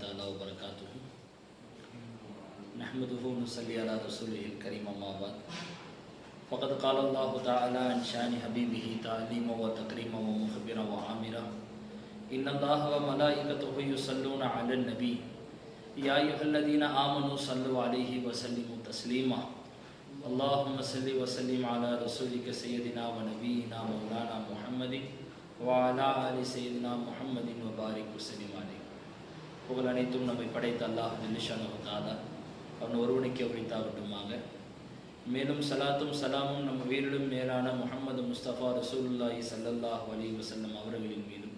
ताला व बरकातुहू नहमदुहु व नुसल्ली अला रसूलिहिल करीम अम्मा बाद फ़क़द क़ाल अल्लाहु तआला अन शानि हबीबिही तालीमा व तकरीमा व मुख़ब्बिरा व आमिरा इन्नल्लाह व मलाइकतुहु युसल्लूना अलन नबी या अय्युहल्लज़ीना आमनू सल्लु अलैहि व सल्लिमू तस्लीमा अल्लाहुम्मा सल्लि व सल्लिम अला रसूलिका सय्यदिना व नबीना मौलाना मुहम्मदिन व अला आलि सय्यदिना मुहम्मदिन व बारिक व सल्लिम अलैहि. புகழ் அனைத்தும் நம்மை படைத்த அல்லாஹ் ஜல்லஷானஹு தஆலா அவன் ஒருவனுக்கே உரித்தாகட்டுமாக. மேலும் சலாத்தும் சலாமும் நம்ம வீரிலும் மேலான முஹம்மது முஸ்தபா ரசூலுல்லாஹி ஸல்லல்லாஹு அலைஹி வஸல்லம் அவர்களின் மீதும்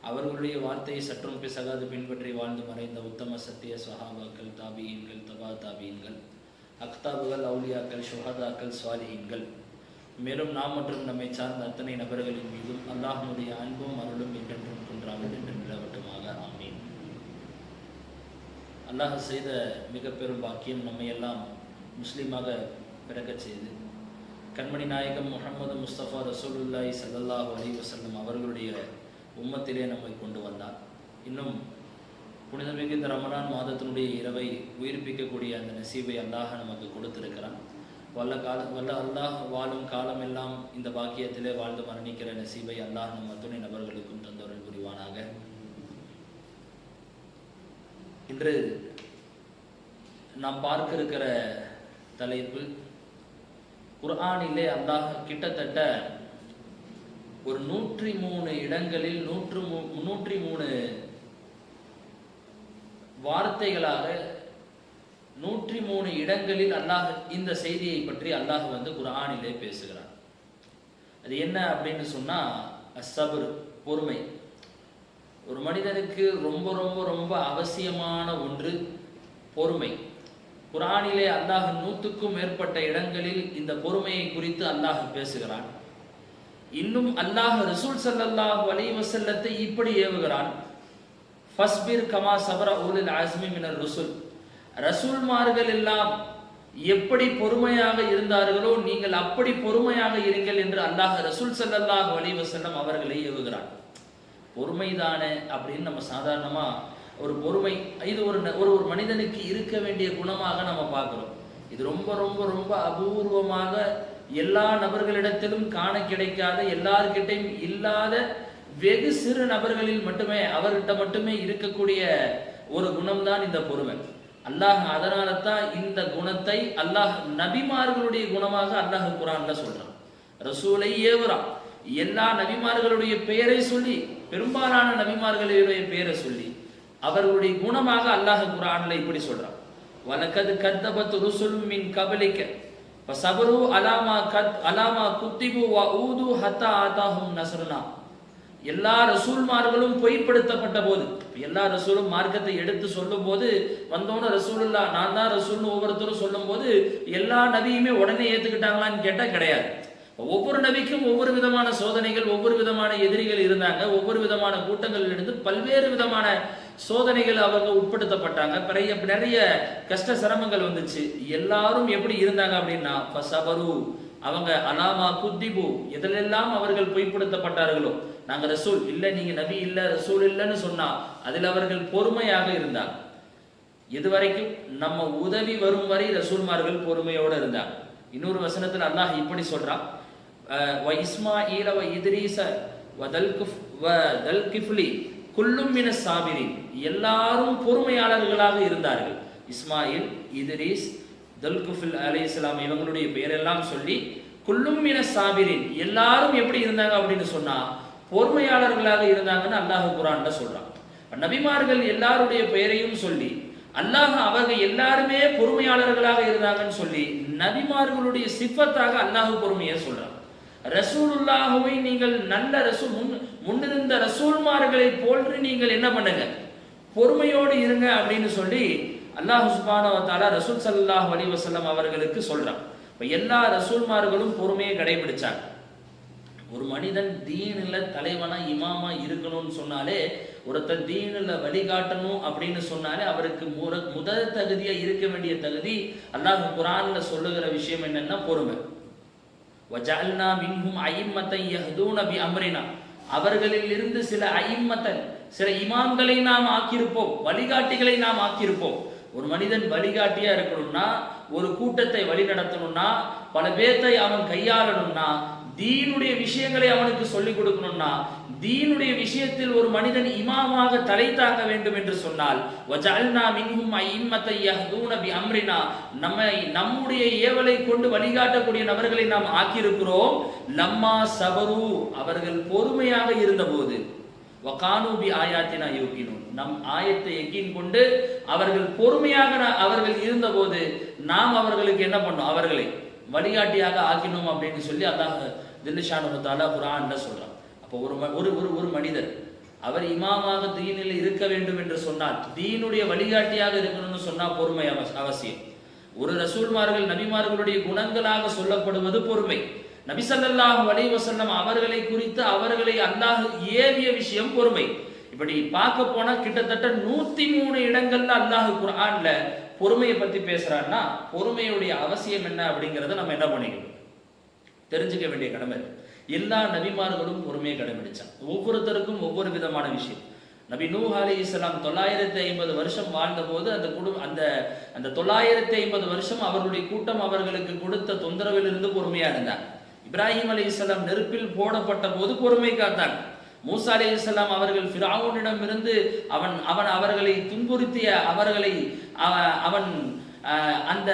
அவர்களுடைய வார்த்தையை சற்றும் பிசகாது பின்பற்றி வாழ்ந்து மறைந்த உத்தம சத்திய சஹாபாக்கள், தாபியீன்கள், தபா தாபியீன்கள், அக்தாபுகள், அவுலியாக்கள், ஷுஹதாக்கள், ஸ்வாலிஹீன்கள், மேலும் நாம் மற்றும் நம்மை சார்ந்த அத்தனை நபர்களின் மீதும் அல்லாஹ்வுடைய அன்பும் அருளும் என்றென்றும் குன்றாமல் என்று நிலவட்டுமாக. ஆமீன். அல்லாஹ் செய்த மிக பெரும் பாக்கியம் நம்மையெல்லாம் முஸ்லீமாக பிறக்கச் செய்து கண்மணி நாயகம் முஹம்மது முஸ்தபா ரசூலுல்லாஹி ஸல்லல்லாஹு அலைஹி வஸல்லம் அவர்களுடைய உம்மத்திலே நம்மை கொண்டு வந்தார். இன்னும் புனிதமிகு இந்த ரமலான் மாதத்தினுடைய இரவை உயிர்ப்பிக்கக்கூடிய அந்த நசீபை அல்லாஹ் நமக்கு கொடுத்திருக்கிறான். வல்ல அல்லாஹ் வாழும் காலமெல்லாம் இந்த பாக்கியத்திலே வாழ்ந்து மரணிக்கிற நசீபை அல்லாஹ் நம் அத்துணை நபர்களுக்கும் தந்தோரல் புரிவானாக. இன்று நாம் பார்க்க இருக்கிற தலைப்பு, குர்ஆனிலே அல்லாஹ் கிட்டத்தட்ட ஒரு 103 இடங்களில் 103 வார்த்தைகளாக 103 இடங்களில் அல்லாஹ் இந்த செய்தியை பற்றி அல்லாஹ் குர்ஆனிலே பேசுகிறார். அது என்ன அப்படின்னு சொன்னா, அஸ்ஸப்ர், பொறுமை. ஒரு மனிதனுக்கு ரொம்ப ரொம்ப ரொம்ப அவசியமான ஒன்று பொறுமை. குர்ஆனிலே அல்லாஹ் 100க்கும் மேற்பட்ட இடங்களில் இந்த பொறுமையை குறித்து அல்லாஹ் பேசுகிறான். இன்னும் அல்லாஹ் ரசூல் ஸல்லல்லாஹு அலைஹி வஸல்லத்தை இப்படி ஏவுகிறான், ஃபஸ்பிர் கமா சபர உலுல் அஸ்மி மினர் ருசுல். ரசூல்மார்கள் எல்லாம் எப்படி பொறுமையாக இருந்தார்களோ நீங்கள் அப்படி பொறுமையாக இருங்கள் என்று அல்லாஹ் ரசூல் ஸல்லல்லாஹு அலைஹி வஸல்லம் அவர்களை ஏவுகிறான். பொறுமைதானே அப்படின்னு நம்ம சாதாரணமா ஒரு பொறுமை, இது ஒரு மனிதனுக்கு இருக்க வேண்டிய குணமாக நம்ம பார்க்கிறோம். இது ரொம்ப ரொம்ப ரொம்ப அபூர்வமாக எல்லா நபர்களிடத்திலும் காண கிடைக்காத, எல்லார்கிட்டையும் இல்லாத வெகு சிறு நபர்களில் மட்டுமே, அவர்கிட்ட மட்டுமே இருக்கக்கூடிய ஒரு குணம்தான் இந்த பொறுமை. அல்லாஹ் அதனால தான் இந்த குணத்தை அல்லாஹ் நபிமார்களுடைய குணமாக அல்லாஹ் குர்ஆன்ல சொல்றான். ரசூலை ஏவுறான். எல்லா நபிமார்களுடைய பெயரை சொல்லி, பெரும்பாலான நபிமார்களுடைய பெயரை சொல்லி அவர்களுடைய குணமாக அல்லாஹ் குர்ஆன்ல இப்படி சொல்றான், வலகத் கத்தபத் ருசுலும் மின் கபலிக ஃபஸபரு அலாமா குத்திபு வ ஊது ஹத்தா ஆதாஹும் நஸ்ருனா. எல்லா ரசூல்மார்களும் பொய்ப்படுத்தப்பட்ட போது, எல்லா ரசூலும் மார்க்கத்தை எடுத்து சொல்லும் போது வந்தோன்னு ரசூலுல்லா நான் தான் ரசூல்னு ஒவ்வொருத்தரும் சொல்லும் போது எல்லா நபியுமே உடனே ஏத்துக்கிட்டாங்களான்னு கேட்டா கிடையாது. ஒவ்வொரு நபிக்கும் ஒவ்வொரு விதமான சோதனைகள், ஒவ்வொரு விதமான எதிரிகள் இருந்தாங்க. ஒவ்வொரு விதமான கூட்டங்களில் இருந்து பல்வேறு விதமான சோதனைகள் அவங்க உட்படுத்தப்பட்டாங்க. நிறைய கஷ்ட சிரமங்கள் வந்துச்சு. எல்லாரும் எப்படி இருந்தாங்க அப்படின்னா, ஃபஸபரு, அவங்க அலாமா குத்திபு, எதிலெல்லாம் அவர்கள் பொய்ப்படுத்தப்பட்டார்களோ, நாங்க ரசூல் இல்ல, நீங்க நபி இல்ல, ரசூல் இல்லைன்னு சொன்னா அதில் அவர்கள் பொறுமையாக இருந்தாங்க. இதுவரைக்கும் நம்ம உதவி வரும் வரை ரசூல்மார்கள் பொறுமையோடு இருந்தாங்க. இன்னொரு வசனத்தில் அல்லாஹ் இப்படி சொல்றான், வ இஸ்மாஈல வ இத்ரீஸ வ தல்கிஃப்லி குல்லும் மினஸ் சாபிரின். எல்லாரும் பொறுமையாளர்களாக இருந்தார்கள். இஸ்மாயில், இத்ரீஸ், தல்கிஃபில் அலைஹிஸ்ஸலாம் இவங்களுடைய பெயரெல்லாம் சொல்லி குல்லும் மினஸ் சாபிரின், எல்லாரும் எப்படி இருந்தாங்க அப்படின்னு சொன்னா பொறுமையாளர்களாக இருந்தாங்கன்னு அல்லாஹ் குர்ஆன்ல சொல்றான். நபிமார்கள் எல்லாருடைய பெயரையும் சொல்லி அல்லாஹ் அவங்க எல்லாருமே பொறுமையாளர்களாக இருந்தாங்கன்னு சொல்லி நபிமார்களுடைய சிஃபத்தாக அல்லாஹ் பொறுமையை சொல்றான். ரசூலுல்லாஹுவை நீங்கள் நல்ல முன்னிருந்த ரசூல்மார்களை போன்று நீங்கள் என்ன பண்ணுங்க, பொறுமையோடு இருங்க அப்படின்னு சொல்லி அல்லாஹ் சுப்ஹானஹு வ தஆலா ரசூல் ஸல்லல்லாஹு அலைஹி வஸல்லம் அவர்களுக்கு சொல்றான். இப்ப எல்லா ரசூல்மார்களும் பொறுமையை கடைபிடிச்சாங்க. ஒரு மனிதன் தீனில் தலைவனா இமாமா இருக்கணும்னு சொன்னாலே, ஒருத்தர் தீனில் வழிகாட்டணும் அப்படின்னு சொன்னாலே அவருக்கு முதல் தகுதியா இருக்க வேண்டிய தகுதி அல்லாஹ் குர்ஆன்ல சொல்லுகிற விஷயம் என்னன்னா பொறுமை. வஜஅல்னா மின்ஹும் அய்யிம்மத்தன் யஹ்தூன பிஅம்ரினா, அவர்களில் இருந்து சில அய்யிம்மத்தன் சில இமாம்களை நாம் ஆக்கியிருப்போம், வழிகாட்டிகளை நாம் ஆக்கியிருப்போம். ஒரு மனிதன் வழிகாட்டியா இருக்கணும்னா, ஒரு கூட்டத்தை வழி நடத்தணும்னா, பல பேர்த்தை அவன் கையாளணும்னா, தீனுடைய விஷயங்களை அவனுக்கு சொல்லிக் கொடுக்கணும்னா, தீனுடைய விஷயத்தில் ஒரு மனிதன் இமாமாக தலை தாங்க வேண்டும் என்று சொன்னால், வஜஅல்னா மின்ஹும் அஇம்மத்தை யஹ்தூன பிஅம்ரினா, நம்முடைய ஏவலை கொண்டு வழிகாட்டக்கூடிய நபர்களை நாம் ஆக்கியிருக்கிறோம். லம்மா சபரு, அவர்கள் பொறுமையாக இருந்தபோது, வகானு பி ஆயாத்தினா யூகினூன், நம் ஆயத்தை யகீன் கொண்டு அவர்கள் பொறுமையாக அவர்கள் இருந்தபோது நாம் அவர்களுக்கு என்ன பண்ணோம், அவர்களை வழிகாட்டியாக ஆக்கினோம் அப்படின்னு சொல்லி அல்லாஹ் ஜல்ல ஷானஹு தஆலா குர்ஆன்ல சொல்றான். அப்போ ஒரு மனிதர் அவர் இமாமாக தீனில் இருக்க வேண்டும் என்று சொன்னால், தீனுடைய வழிகாட்டியாக இருக்கணும்னு சொன்னா பொறுமை அவசியம். ஒரு ரசூல்மார்கள் நபிமார்களுடைய குணங்களாக சொல்லப்படுவது பொறுமை. நபி ஸல்லல்லாஹு அலைஹி வஸல்லம் அவர்களை குறித்து அவர்களை அல்லாஹ் ஏவிய விஷயம் பொறுமை. இப்படி பார்க்க போனா கிட்டத்தட்ட 103 இடங்கள்ல அல்லாஹ் குர்ஆன்ல பொறுமையை பத்தி பேசுறான்னா, பொறுமையுடைய அவசியம் என்ன அப்படிங்கறத நம்ம என்ன பண்ணிக்கணும், தெரிஞ்சுக்க வேண்டிய கடமை. எல்லா நபிமார்களும் பொறுமையை கடைபிடிச்சாங்க. ஒவ்வொருத்தருக்கும் ஒவ்வொரு விதமான விஷயம். நபி நூஹ் அலைஹிஸ்ஸலாம் 950 வருஷம் வாழ்ந்த போது அந்த 950 வருஷம் அவர்களுடைய கூட்டம் அவர்களுக்கு கொடுத்த தொந்தரவிலிருந்து பொறுமையா இருந்தாங்க. இப்ராஹிம் அலைஹிஸ்ஸலாம் நெருப்பில் போடப்பட்ட போது பொறுமை காத்தாங்க. மூசா அலைஹிஸ்ஸலாம் அவர்கள் ஃபிரௌனிடம் இருந்து அவன் அவர்களை துன்புறுத்திய அவன் அந்த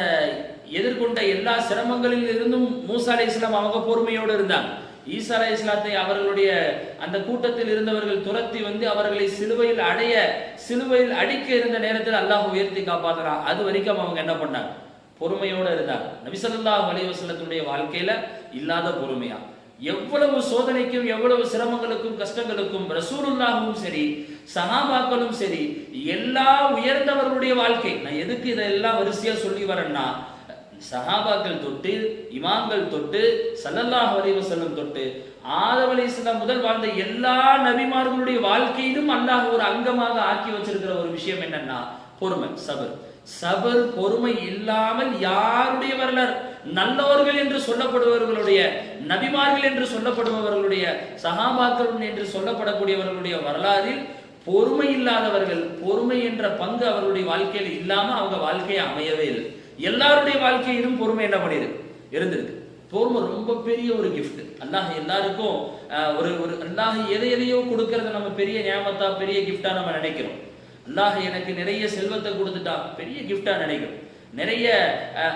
எதிர்கொண்ட எல்லா சிரமங்களில் இருந்தும் மூசா அலைஹிஸ்ஸலாம் அவங்க பொறுமையோடு இருந்தாங்க. ஈசா அலைஹிஸ்ஸலாத்தை அவர்களுடைய அந்த கூட்டத்தில் இருந்தவர்கள் துரத்தி வந்து அவர்களை சிலுவையில் அடிக்க இருந்த நேரத்தில் அல்லாஹ் உயர்த்தி காப்பாத்துறான். அது வரைக்கும் அவங்க என்ன பண்ணாங்க, பொறுமையோடு இருந்தாங்க. நபி ஸல்லல்லாஹு அலைஹி வஸல்லத்துடைய வாழ்க்கையில இல்லாத பொறுமையா, எவ்வளவு சோதனைக்கும் எவ்வளவு சிரமங்களுக்கும் கஷ்டங்களுக்கும் ரசூலுல்லாஹும் சரி சஹாபாக்களும் சரி எல்லா உயர்ந்தவர்களுடைய வாழ்க்கை. நான் எதுக்கு இதெல்லாம் வரிசையா சொல்லி வரேன்னா, சஹாபாக்கள் தொட்டு இமாம்கள் தொட்டு ஸல்லல்லாஹு அலைஹி வஸல்லம் தொட்டு ஆதம் அலைஹிஸ்ஸலாம் முதல் வாழ்ந்த எல்லா நபிமார்களுடைய வாழ்க்கையிலும் அல்லாஹ் ஒரு அங்கமாக ஆக்கி வச்சிருக்கிற ஒரு விஷயம் என்னன்னா பொறுமை, சபர். பொறுமை இல்லாமல் யாருடைய வரலாறு, நல்லவர்கள் என்று சொல்லப்படுபவர்களுடைய, நபிமார்கள் என்று சொல்லப்படுபவர்களுடைய, சஹாபாக்கள் என்று சொல்லப்படக்கூடியவர்களுடைய வரலாறில் பொறுமை இல்லாதவர்கள், பொறுமை என்ற பங்கு அவர்களுடைய வாழ்க்கையில் இல்லாம அவங்க வாழ்க்கையை அமையவே இல்லை. எல்லாருடைய வாழ்க்கையிலும் பொறுமை என்ன பண்ணிருக்கு, இருந்திருக்கு. பொறுமை ரொம்ப பெரிய ஒரு கிஃப்ட். அல்லாஹ் எல்லாருக்கும் அல்லாஹ் எதையோ கொடுக்கறத நம்ம பெரிய ஞாபகத்தா பெரிய கிஃப்டா நம்ம நினைக்கிறோம். அல்லாஹ் எனக்கு நிறைய செல்வத்தை கொடுத்துட்டா பெரிய கிஃப்டா நினைக்கிறோம். நிறைய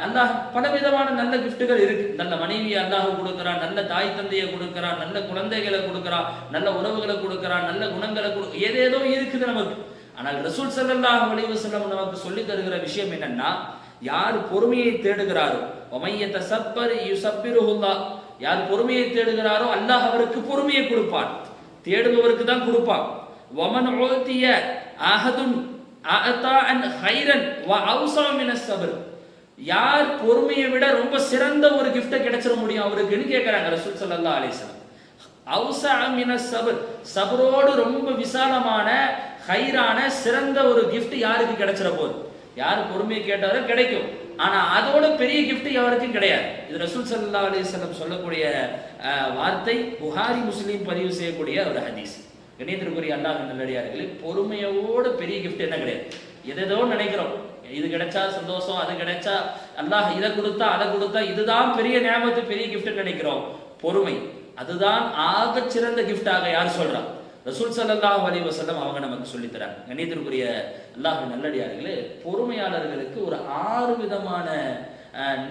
அல்லாஹ் பலவிதமான நல்ல கிஃப்ட்டுகள் இருக்கு. நல்ல மனைவியை அல்லாஹ் கொடுக்கிறான், நல்ல தாய் தந்தையை கொடுக்கிறான், நல்ல குழந்தைகளை கொடுக்கிறான், நல்ல உறவுகளை கொடுக்கிறான், நல்ல குணங்களை ஏதேதோ இருக்குது நமக்கு. ஆனால் ரசூல் ஸல்லல்லாஹு அலைஹி வஸல்லம் நமக்கு சொல்லி தருகிற விஷயம் என்னன்னா, யார் பொறுமையை தேடுகிறாரோ, வமையத சப்பர் யுசப்பிருஹுல்லாஹ், யார் பொறுமையை தேடுகிறாரோ அல்லாஹ் அவருக்கு பொறுமையை கொடுப்பான். தேடுபவருக்கு தான் கொடுப்பான். வமன் உதிய அஹதுன் அஅதான் கைரன் வ அவ்ஸா மினஸ் ஸப்ர், யார் பொறுமையை விட ரொம்ப சிறந்த ஒரு gift கிடைச்சிர முடியும் அவருக்குன்னு கேக்குறாங்க ரசூல் ஸல்லல்லாஹு அலைஹி வஸல்லம். அவ்ஸா மினஸ் ஸப்ர், சபரோடு ரொம்ப விசாலமான கைரான சிறந்த ஒரு gift யாருக்கு கிடைச்சிர போகுது, யார் பொறுமையை கேட்டாரோ கிடைக்கும். ஆனா அதோட பெரிய gift யாருக்கும் கிடையாது. இது ரசூல் ஸல்லல்லாஹு அலைஹி வஸல்லம் சொல்லக்கூடிய வார்த்தை, புகாரி முஸ்லிம் பதிவு செய்யக்கூடிய ஒரு ஹதீஸ். கண்ணியத்திற்குரிய அல்லாஹ் நல்லடியார்களே, பொறுமையோட பெரிய கிஃப்ட் என்ன கிடையாது. எதோ நினைக்கிறோம், இது கிடைச்சா சந்தோஷம், அது கிடைச்சா அல்லாஹ் இதை கொடுத்தா அதை கொடுத்தா இதுதான் பெரிய நியாமத்து பெரிய கிஃப்ட் நினைக்கிறோம். பொறுமை அதுதான் ஆக சிறந்த கிஃப்டாக யார் சொல்றா, ரசூல் ஸல்லல்லாஹு அலைஹி வஸல்லம் அவங்க நமக்கு சொல்லி தராங்க. கண்ணியத்திற்குரிய அல்லாஹ் நல்லடியார்களே, பொறுமையாளர்களுக்கு ஒரு 6 விதமான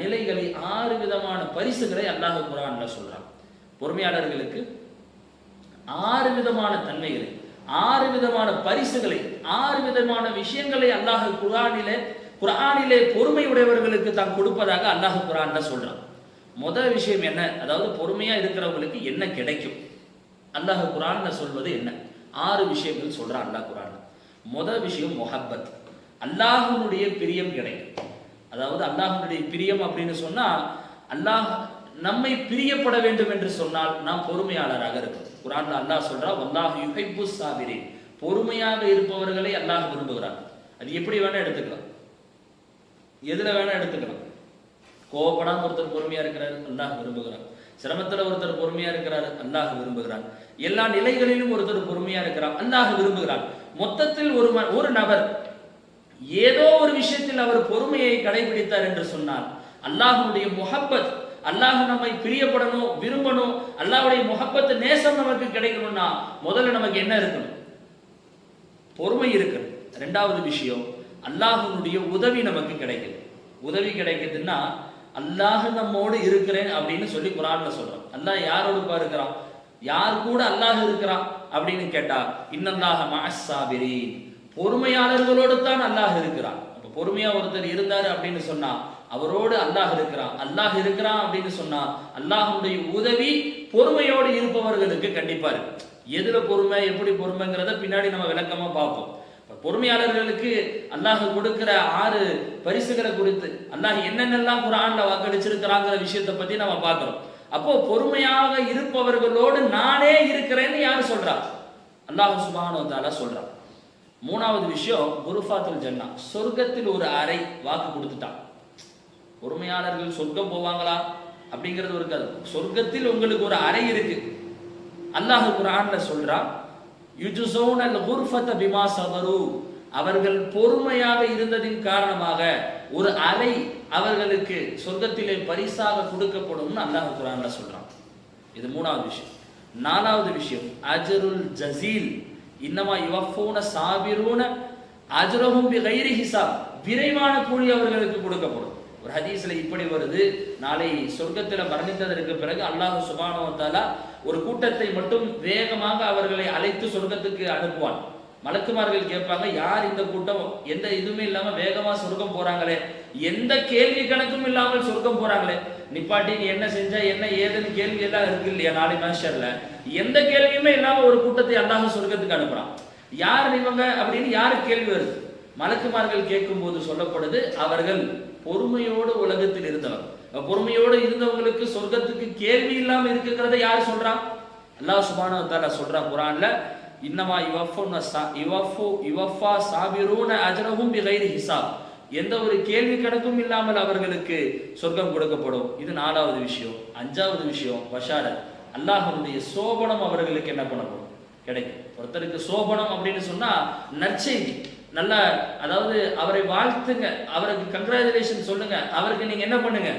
நிலைகளை 6 விதமான பரிசுகளை அல்லாஹ் குர்ஆன்ல சொல்றான். பொறுமையாளர்களுக்கு 6 விதமான தன்மைகளை, 6 விதமான பரிசுகளை, 6 விதமான விஷயங்களை அல்லாஹ் குர்ஆனிலே பொறுமை உடையவர்களுக்கு தான் கொடுப்பதாக அல்லாஹ் குர்ஆன்ல சொல்றான். முதல் விஷயம் என்ன, அதாவது பொறுமையா இருக்கிறவங்களுக்கு என்ன கிடைக்கும், அல்லாஹ் குர்ஆன்ல சொல்வது என்ன, 6 விஷயங்கள் சொல்றான் அல்லாஹ் குர்ஆன்ல. முதல் விஷயம் முஹப்பத், அல்லாஹ்வுடைய பிரியம் கிடைக்கும். அதாவது அல்லாஹ்வுடைய பிரியம் அப்படின்னு சொன்னா, அல்லாஹ் நம்மை பிரியப்பட வேண்டும் என்று சொன்னால் நாம் பொறுமையாளராக இருக்கணும். குர்ஆன்ல அல்லாஹ் சொல்றா, வல்லாஹு யுஹிப்புஸ் சாபிரீன், பொறுமையாக இருப்பவர்களை அல்லாஹ் விரும்புகிறான். அது எப்படி வேணா எடுத்துக்கலாம், எதுல வேணா எடுத்துக்கலாம். கோபப்படாம ஒருத்தர் பொறுமையா இருக்கிறார், அல்லாஹ் விரும்புகிறான். சிரமத்துல ஒருத்தர் பொறுமையா இருக்கிறார், அல்லாஹ் விரும்புகிறார். எல்லா நிலைகளிலும் ஒருத்தர் பொறுமையா இருக்கிறார், அல்லாஹ் விரும்புகிறார். மொத்தத்தில் ஒரு நபர் ஏதோ ஒரு விஷயத்தில் அவர் பொறுமையை கடைபிடித்தார் என்று சொன்னால் அல்லாஹ்வுடைய முஹப்பத், அல்லாஹ் நம்மை பிரியப்படணும், விரும்பணும், அல்லாஹ்வுடைய முஹப்பத் நேசம் நமக்கு கிடைக்கணும்னா முதல்ல நமக்கு என்ன இருக்கணும்? பொறுமை இருக்கணும். இரண்டாவது விஷயம், அல்லாஹ்வுடைய உதவி நமக்கு கிடைக்குது. உதவி கிடைக்குதுன்னா அல்லாஹ் நம்மோடு இருக்கிறேன் அப்படின்னு சொல்லி குர்ஆன்ல சொல்றோம். அல்லாஹ் யாரோடு இருக்கிறான்? யார் கூட அல்லாஹ் இருக்கிறான் அப்படின்னு கேட்டா இன்னல்லாஹ மஅஸ் ஸாபிரீன், பொறுமையாளர்களோடு தான் அல்லாஹ் இருக்கிறான். அப்ப பொறுமையா ஒருத்தர் இருந்தாரு அப்படின்னு சொன்னா அவரோடு அல்லாஹ் இருக்கிறான். அல்லாஹ் இருக்கிறான் அப்படின்னு சொன்னா அல்லாஹ்வுடைய உதவி பொறுமையோடு இருப்பவர்களுக்கு கண்டிப்பா இருக்கு. எதுல பொறுமை, எப்படி பொறுமைங்கிறத பின்னாடி நம்ம விளக்கமா பார்ப்போம். பொறுமையாளர்களுக்கு அல்லாஹ் கொடுக்கிற 6 பரிசுகளை குறித்து அல்லாஹ் என்னென்னலாம் குர்ஆன்ல வாக்களிச்சிருக்கிறாங்கிற விஷயத்தை பத்தி நம்ம பார்க்கிறோம். அப்போ பொறுமையாக இருப்பவர்களோடு நானே இருக்கிறேன்னு யாரு சொல்றா? அல்லாஹ் சுப்ஹானஹு வ தஆலா சொல்றான். மூணாவது விஷயம், குருஃபாத்துல் ஜன்னா, சொர்க்கத்தில் ஒரு அறை வாக்கு கொடுத்துட்டான். பொறுமையாளர்கள் சொர்க்கம் போவாங்களா அப்படிங்கிறது ஒரு கதை. சொர்க்கத்தில் உங்களுக்கு ஒரு அறை இருக்கு. அல்லாஹ் குர்ஆன்ல சொல்றான், யுஜ்ஸௌனல் குர்ஃபத பிமா ஸபரு, அவர்கள் பொறுமையாக இருந்ததின் காரணமாக ஒரு அறை அவர்களுக்கு சொர்க்கத்திலே பரிசாக கொடுக்கப்படும் அல்லாஹ் குர்ஆன்ல சொல்றான். இது மூணாவது விஷயம். நாலாவது விஷயம், அஜ்ருல் ஜஸீல், இன்னமா யுவஃபூன சாபிரூன அஜ்ரஹும் பிகைரி ஹிசாப், விரைவான கூலி அவர்களுக்கு கொடுக்கப்படும். ஒரு ஹதீஸ்ல இப்படி வருது, நாளை சொர்க்கத்தில் மரணித்ததற்கு பிறகு அல்லாஹ் சுப்ஹானஹு வ தஆலா ஒரு கூட்டத்தை மட்டும் வேகமாக அவர்களை அழைத்து சொர்க்கத்துக்கு அனுப்புவான். மலக்குமார்கள் கேட்பாங்க, யார் இந்த கூட்டம், எந்த இதுவுமே இல்லாம வேகமா சொர்க்கம் போறாங்களே, எந்த கேள்வி கணக்கும் இல்லாமல் சொர்க்கம் போறாங்களே, நிப்பாட்டி நீ என்ன செஞ்ச என்ன ஏதுன்னு கேள்வி எல்லாம் இருக்கு இல்லையா நாளை மஹ்ஷர்ல, எந்த கேள்வியுமே இல்லாம ஒரு கூட்டத்தை அல்லாஹ் சொர்க்கத்துக்கு அனுப்புறான். யார் இவங்க அப்படின்னு யாருக்கு கேள்வி வருது? மலக்குமார்கள் கேட்கும் போது சொல்லப்படுது, அவர்கள் பொறுமையோடு உலகத்தில் இருந்தவர். பொறுமையோடு இருந்தவங்களுக்கு சொர்க்கத்துக்கு கேள்வி இல்லாம இருக்குங்கிறத யார் சொல்றான்? அல்லாஹ் சுப்ஹானஹு வ தஆலா சொல்றான் குர்ஆன்ல, இன்னமா யுவஃபா சாபிரூன அஜ்ரஹும் பிகைரி ஹிசாப், எந்த ஒரு கேள்வி கணக்கும் இல்லாமல் அவர்களுக்கு சொர்க்கம் கொடுக்கப்படும். இது நாலாவது விஷயம். அஞ்சாவது விஷயம், பஷாரத், அல்லாஹ்வுடைய சோபனம் அவர்களுக்கு என்ன பண்ணப்படும்? கிடைக்கும். ஒருத்தருக்கு சோபனம் அப்படின்னு சொன்னா நற்செய்தி, நல்ல, அதாவது அவரை வாழ்த்துங்க, அவருக்கு கங்க்ராச்சுலேஷன் சொல்லுங்க. அவருக்கு நீங்க என்ன பண்ணுங்க?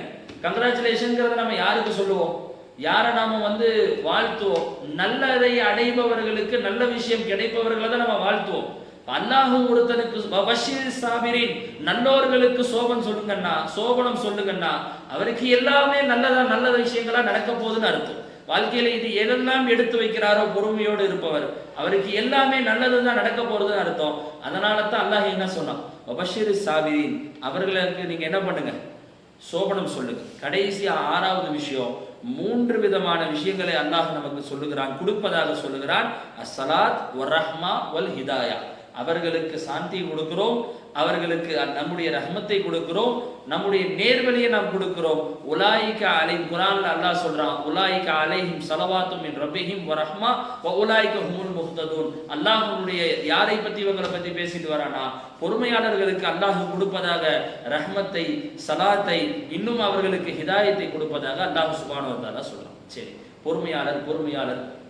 கங்க்ராச்சுலேஷன்ங்கிறத நம்ம யாருக்கு சொல்லுவோம்? யாரை நாம வாழ்த்துவோம்? நல்லதை அடைபவர்களுக்கு, நல்ல விஷயம் கிடைப்பவர்களை தான் நம்ம வாழ்த்துவோம். அல்லாஹ் ஒருத்தனுக்கு பஷீர் சாபிரின், நல்லோர்களுக்கு சோபனம் சொல்லுங்கன்னா அவருக்கு எல்லாமே நல்ல விஷயங்களா நடக்க போகுதுன்னு அர்த்தம். வாழ்க்கையில இது எதெல்லாம் எடுத்து வைக்கிறாரோ பொறுமையோடு இருப்பவர், அவருக்கு எல்லாமே நல்லதுதான் நடக்க போறதுன்னு அர்த்தம். அதனால தான் அல்லாஹ் என்ன சொன்னான், பஷீர் சாபிரின், அவர்களுக்கு நீங்க என்ன பண்ணுங்க? சோபனம் சொல்லுங்க. கடைசி 6வது விஷயம், 3 விதமான விஷயங்களை அல்லாஹ் நமக்கு சொல்லுகிறான், கொடுப்பதாக சொல்லுகிறான். அஸ்ஸலாத் வ ரஹ்மா வல் ஹிதாயா, அவர்களுக்கு சாந்தி கொடுக்கிறோம், அவர்களுக்கு நம்முடைய ரஹ்மத்தை கொடுக்கிறோம், நம்முடைய நேர்வழியை நாம் கொடுக்கிறோம். உலாயிக அலைஹிம், குர்ஆன்ல அல்லாஹ் சொல்றான், உலாயிக அலைஹிம் ஸலவாத்தும் மின் ரப்பிஹிம் வ ரஹ்மா வ உலாயிக ஹுமுல் முஹ்ததூன். அல்லாஹ்வுடைய யாரை பத்தி இவங்களை பத்தி பேசிட்டு வரானா, பொறுமையாளர்களுக்கு அல்லாஹ் கொடுப்பதாக ரஹ்மத்தை, சலாத்தை, இன்னும் அவர்களுக்கு ஹிதாயத்தை கொடுப்பதாக அல்லாஹ் சுப்ஹானஹு வ தஆலா சொல்றான். சரி, பொறுமையாளர்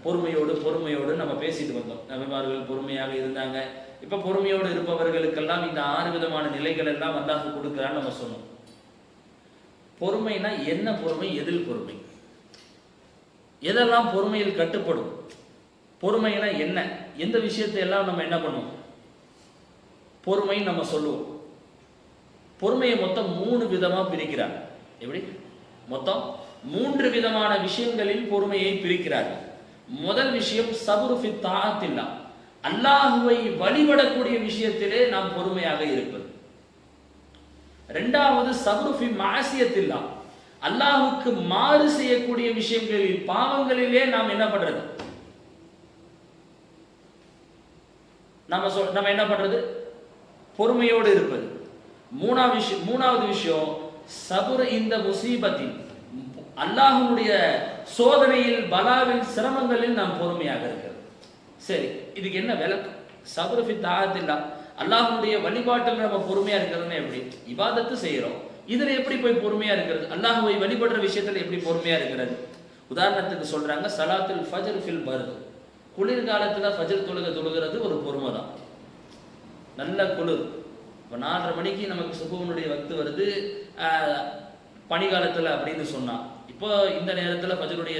பொறுமையோடு நம்ம பேசிட்டு வந்தோம். நபிமார்கள் பொறுமையாக இருந்தாங்க. இப்ப பொறுமையோடு இருப்பவர்களுக்கெல்லாம் இந்த 6 விதமான நிலைகள் எல்லாம் அல்லாஹ் கொடுக்கிறான்னு நம்ம சொன்னோம். பொறுமைனா என்ன பொறுமை, எதில் பொறுமை, எதெல்லாம் பொறுமையில் கட்டுப்படும், பொறுமைனா என்ன, எந்த விஷயத்தை எல்லாம் நம்ம என்ன பண்ணுவோம் பொறுமை நம்ம சொல்லுவோம். பொறுமையை மொத்தம் 3 விதமா பிரிக்கிறார். எப்படி? மொத்தம் 3 விதமான விஷயங்களில் பொறுமையை பிரிக்கிறார். முதல் விஷயம் சபுரு ஃபி தாஅத்தில்லாஹ், அல்லாஹ்வை வழிபடக்கூடிய விஷயத்திலே நாம் பொறுமையாக இருப்பது. இரண்டாவது சபுரு ஃபி மஅசியத்தில்லாஹ், அல்லாஹ்வுக்கு மாறு செய்யக்கூடிய விஷயங்களில், பாவங்களிலே நாம் என்ன பண்றது? நம்ம என்ன பண்றது? பொறுமையோடு இருப்பது. மூணாவது விஷயம் சபுர் இந்த முசீபத்தின், அல்லாஹ்வுடைய சோதனையில், பலாவில், சிரமங்களில் நாம் பொறுமையாக இருக்கிறது. சரி, இதுக்கு என்ன விளக்கம்? சபுர் ஃபி தாஅத்தில்லாஹ், அல்லாஹ்வுடைய வழிபாட்டில் நம்ம பொறுமையா இருக்கிறதுன்னு எப்படி? இபாதத்து செய்யறோம், இதுல எப்படி போய் பொறுமையா இருக்கிறது? அல்லாஹ்வை வழிபடுற விஷயத்துல எப்படி பொறுமையா இருக்கிறது? உதாரணத்துக்கு சொல்றாங்க, சலாத்துல் ஃபஜ்ர் ஃபில் பர்த், குளிர்காலத்துல ஃபஜ்ர் தொழுகிறது ஒரு பொறுமை தான். நல்ல குளிர், இப்போ 4:30 மணிக்கு நமக்கு சுபஹ்னுடைய வக்து வருது பனிகாலத்தில் அப்படின்னு சொன்னால், இப்போ இந்த நேரத்தில் ஃபஜ்ருடைய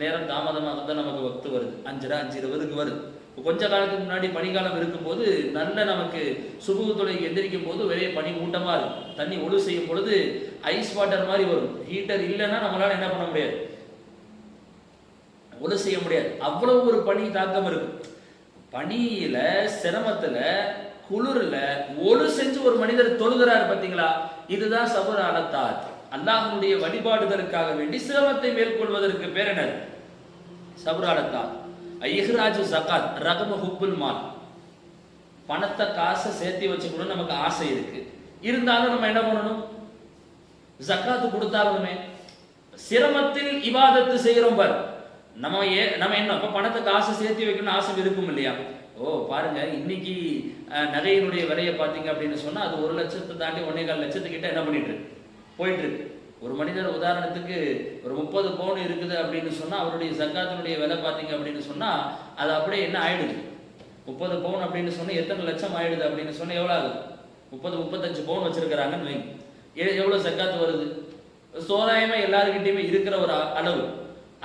நேரம் தாமதமாக தான் நமக்கு வக்து வருது, 5:30 5:20 வருது. கொஞ்ச காலத்துக்கு முன்னாடி பனிக்காலம் இருக்கும்போது நல்ல நமக்கு சுபஹ் தொழுகைக்கு எந்திரிக்கும் போது ஒரே பனி மூட்டமாக இருக்கும். தண்ணி ஒழு செய்யும் பொழுது ஐஸ் வாட்டர் மாதிரி வரும். ஹீட்டர் இல்லைன்னா நம்மளால என்ன பண்ண முடியாது, ஒழு செய்ய முடியாது. அவ்வளவு ஒரு பனி தாக்கம் இருக்கும். பனியில, சிரமத்துல, குளிர்ல ஒழு செஞ்சு ஒரு மனிதர் தொழுகிறார் பார்த்தீங்களா, இதுதான் சபர் அலத்தாத். அல்லாஹ்வுடைய வழிபாடுதலுக்காக வேண்டி சிரமத்தை மேற்கொள்வதற்கு பேர் என்ன? சபர் அலத்தாத். இஹ்ராஜு ஜகாத் ரகம ஹுப்புல் மால், பணத்தை காசை சேர்த்து வச்சுக்கணும் நமக்கு ஆசை இருக்கு, இருந்தாலும் நம்ம என்ன பண்ணணும், ஜகாத்து கொடுத்தாலுமே. சிரமத்தில் இபாதத்து செய்கிறோம் பாரு, நம்ம என்ன இப்ப பணத்தை காசை சேர்த்து வைக்கணும்னு ஆசை இருக்கும் இல்லையா? ஓ பாருங்க, இன்னைக்கு நகையினுடைய விலையை பார்த்தீங்க அப்படின்னு சொன்னா அது 1 லட்சத்தை தாண்டி 1.25 லட்சத்துக்கிட்ட என்ன பண்ணிட்டு இருக்கு, போயிட்டு இருக்கு. ஒரு மனிதர் உதாரணத்துக்கு ஒரு 30 பவுன் இருக்குது அப்படின்னு சொன்னா அவருடைய ஜக்காத்தினுடைய விலை பார்த்தீங்க அப்படின்னு சொன்னா அது அப்படியே என்ன ஆயிடுது, 30 பவுன் அப்படின்னு சொன்னா எத்தனை லட்சம் ஆயிடுது அப்படின்னு சொன்னா எவ்வளவு ஆகுது, 30-35 பவுன் வச்சிருக்கிறாங்கன்னு வைங்க, எவ்வளவு ஜக்காத்து வருது? தோராயமா எல்லாருக்கிட்டையுமே இருக்கிற ஒரு அளவு.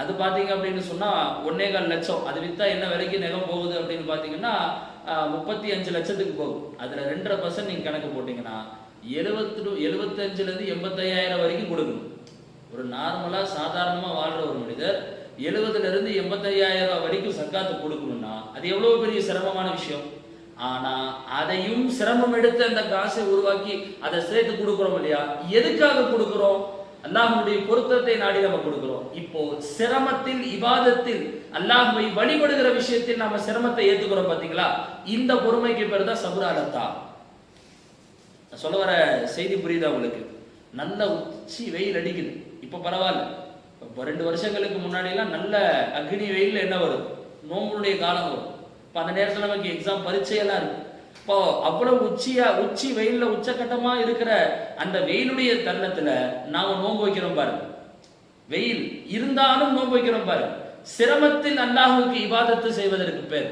அது பார்த்தீங்க அப்படின்னு சொன்னா 1.25 லட்சம், அது வித்தா என்ன விலைக்கு நகம் போகுது அப்படின்னு பார்த்தீங்கன்னா 35 லட்சத்துக்கு போகும். அதுல 2.5% நீங்க கணக்கு போட்டீங்கன்னா 75 85,000 வரைக்கும் கொடுக்கணும். ஒரு நார்மலா சாதாரணமா வாழ்ற ஒரு மனிதர் 70 85,000 வரைக்கும் சக்காத்து கொடுக்கணும்னா அது எவ்வளவு பெரிய சிரமமான விஷயம். ஆனா அதையும் சிரமம் எடுத்து அந்த காசை உருவாக்கி அதை சேர்த்து கொடுக்கிறோம் இல்லையா? எதுக்காக கொடுக்கிறோம்? அல்லாஹ்வுடைய பொருத்தத்தை நாடி நம்ம கொடுக்கிறோம். இப்போ சிரமத்தில், இபாதத்தில், அல்லாஹ்வை வழிபடுகிற விஷயத்தில் நாம சிரமத்தை ஏத்துக்கிறோம் பாத்தீங்களா? இந்த பொறுமைக்கு பேர் தான் சபர் அலத்தா. சொல்ல வர செய்தி புரியுதா உங்களுக்கு? நல்ல உச்சி வெயில் அடிக்குது, இப்ப பரவாயில்ல. இப்போ 2 வருஷங்களுக்கு முன்னாடி எல்லாம் நல்ல அக்னி வெயில் என்ன வரும், நோம்புடைய காலம் வரும். இப்போ அந்த நேரத்தில் நமக்கு எக்ஸாம் பரீட்சையெல்லாம் இருக்கு. இப்போ அவ்வளவு உச்சி வெயில்ல உச்சக்கட்டமா இருக்கிற அந்த வெயிலுடைய தருணத்துல நாம நோன்பு வைக்கிறோம் பாருங்க. வெயில் இருந்தாலும் நோன்பு வைக்கிறோம் பாருங்க. சிரமத்தில் அல்லாஹ்வுக்கு இபாதத்து செய்வதற்கு பேர்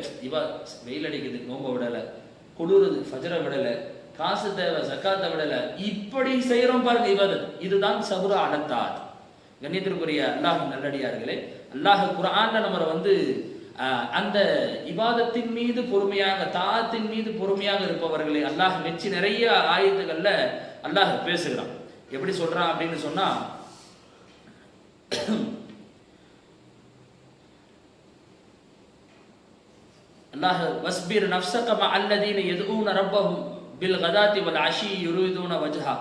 வெயில் அடிக்குது நோன்பை விடல, குளிருது ஃபஜ்ரை விடல, காசு தேவை ஜக்காத்தை விடல, இப்படி செய்யறோம் பாருங்க இபாதத். இதுதான் சபர் அலத்தாத். கண்ணியத்திற்குரிய அல்லாஹ் நல்லடியார்களே, அல்லாஹ் குர்ஆன்ல நம்ம அந்த இபாதத்தின் மீது பொறுமையாக, தாத்தின் மீது பொறுமையாக இருப்பவர்களை அல்லாஹ் மெச்சி நிறைய ஆயத்துகள்ல அல்லாஹ் பேசுகிறான். எப்படி சொல்றான் அப்படின்னு சொன்னா, அல்லாஹ் வஸ்பிர் நஃப்ஸக மஅல்லதீன யதுஊன ரப்பஹும் பில் கதாத்தி வல் அஷி யுரீதுன வஜ்ஹா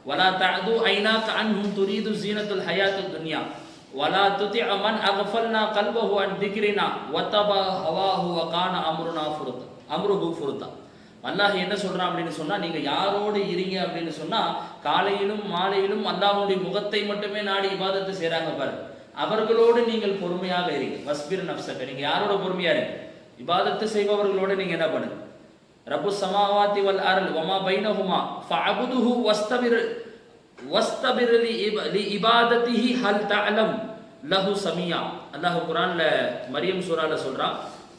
வலா தஅது ஐனாக அன்ஹும் துரீது ஸீனத்துல் ஹயாத்துத் துன்யா வலா துதி மன் அக்ஃபல்னா கல்பஹு அன் திக்ரினா வதபா ஹவாஹு வகான அம்ருஹு ஃபுருதா. அல்லாஹ் என்ன சொல்றான் அப்படின்னு சொன்னா, நீங்க யாரோடு இருங்க அப்படின்னு சொன்னா காலையிலும் மாலையிலும் அல்லாஹ்வுடைய முகத்தை மட்டுமே நாடி இபாதத்து செய்றாங்க பாருங்க, அவர்களோடு நீங்கள் பொறுமையாக இருங்க. வஸ்பிர் நஃப்ஸக, நீங்க யாரோட பொறுமையா இருங்க? இபாதத்து செய்பவர்களோடு நீங்க என்ன பண்ணுங்க? ரப்பு ஸமாவாதி வல் அர்ல் வமா பைனஹுமா ஃபஅபுதுஹு வஸ்தபிர் லி இபாதத்திஹி ஹல் தஅலம் லஹு சமியா. அல்லாஹ் குர்ஆன்ல மரியம் சூரால சொல்றான்,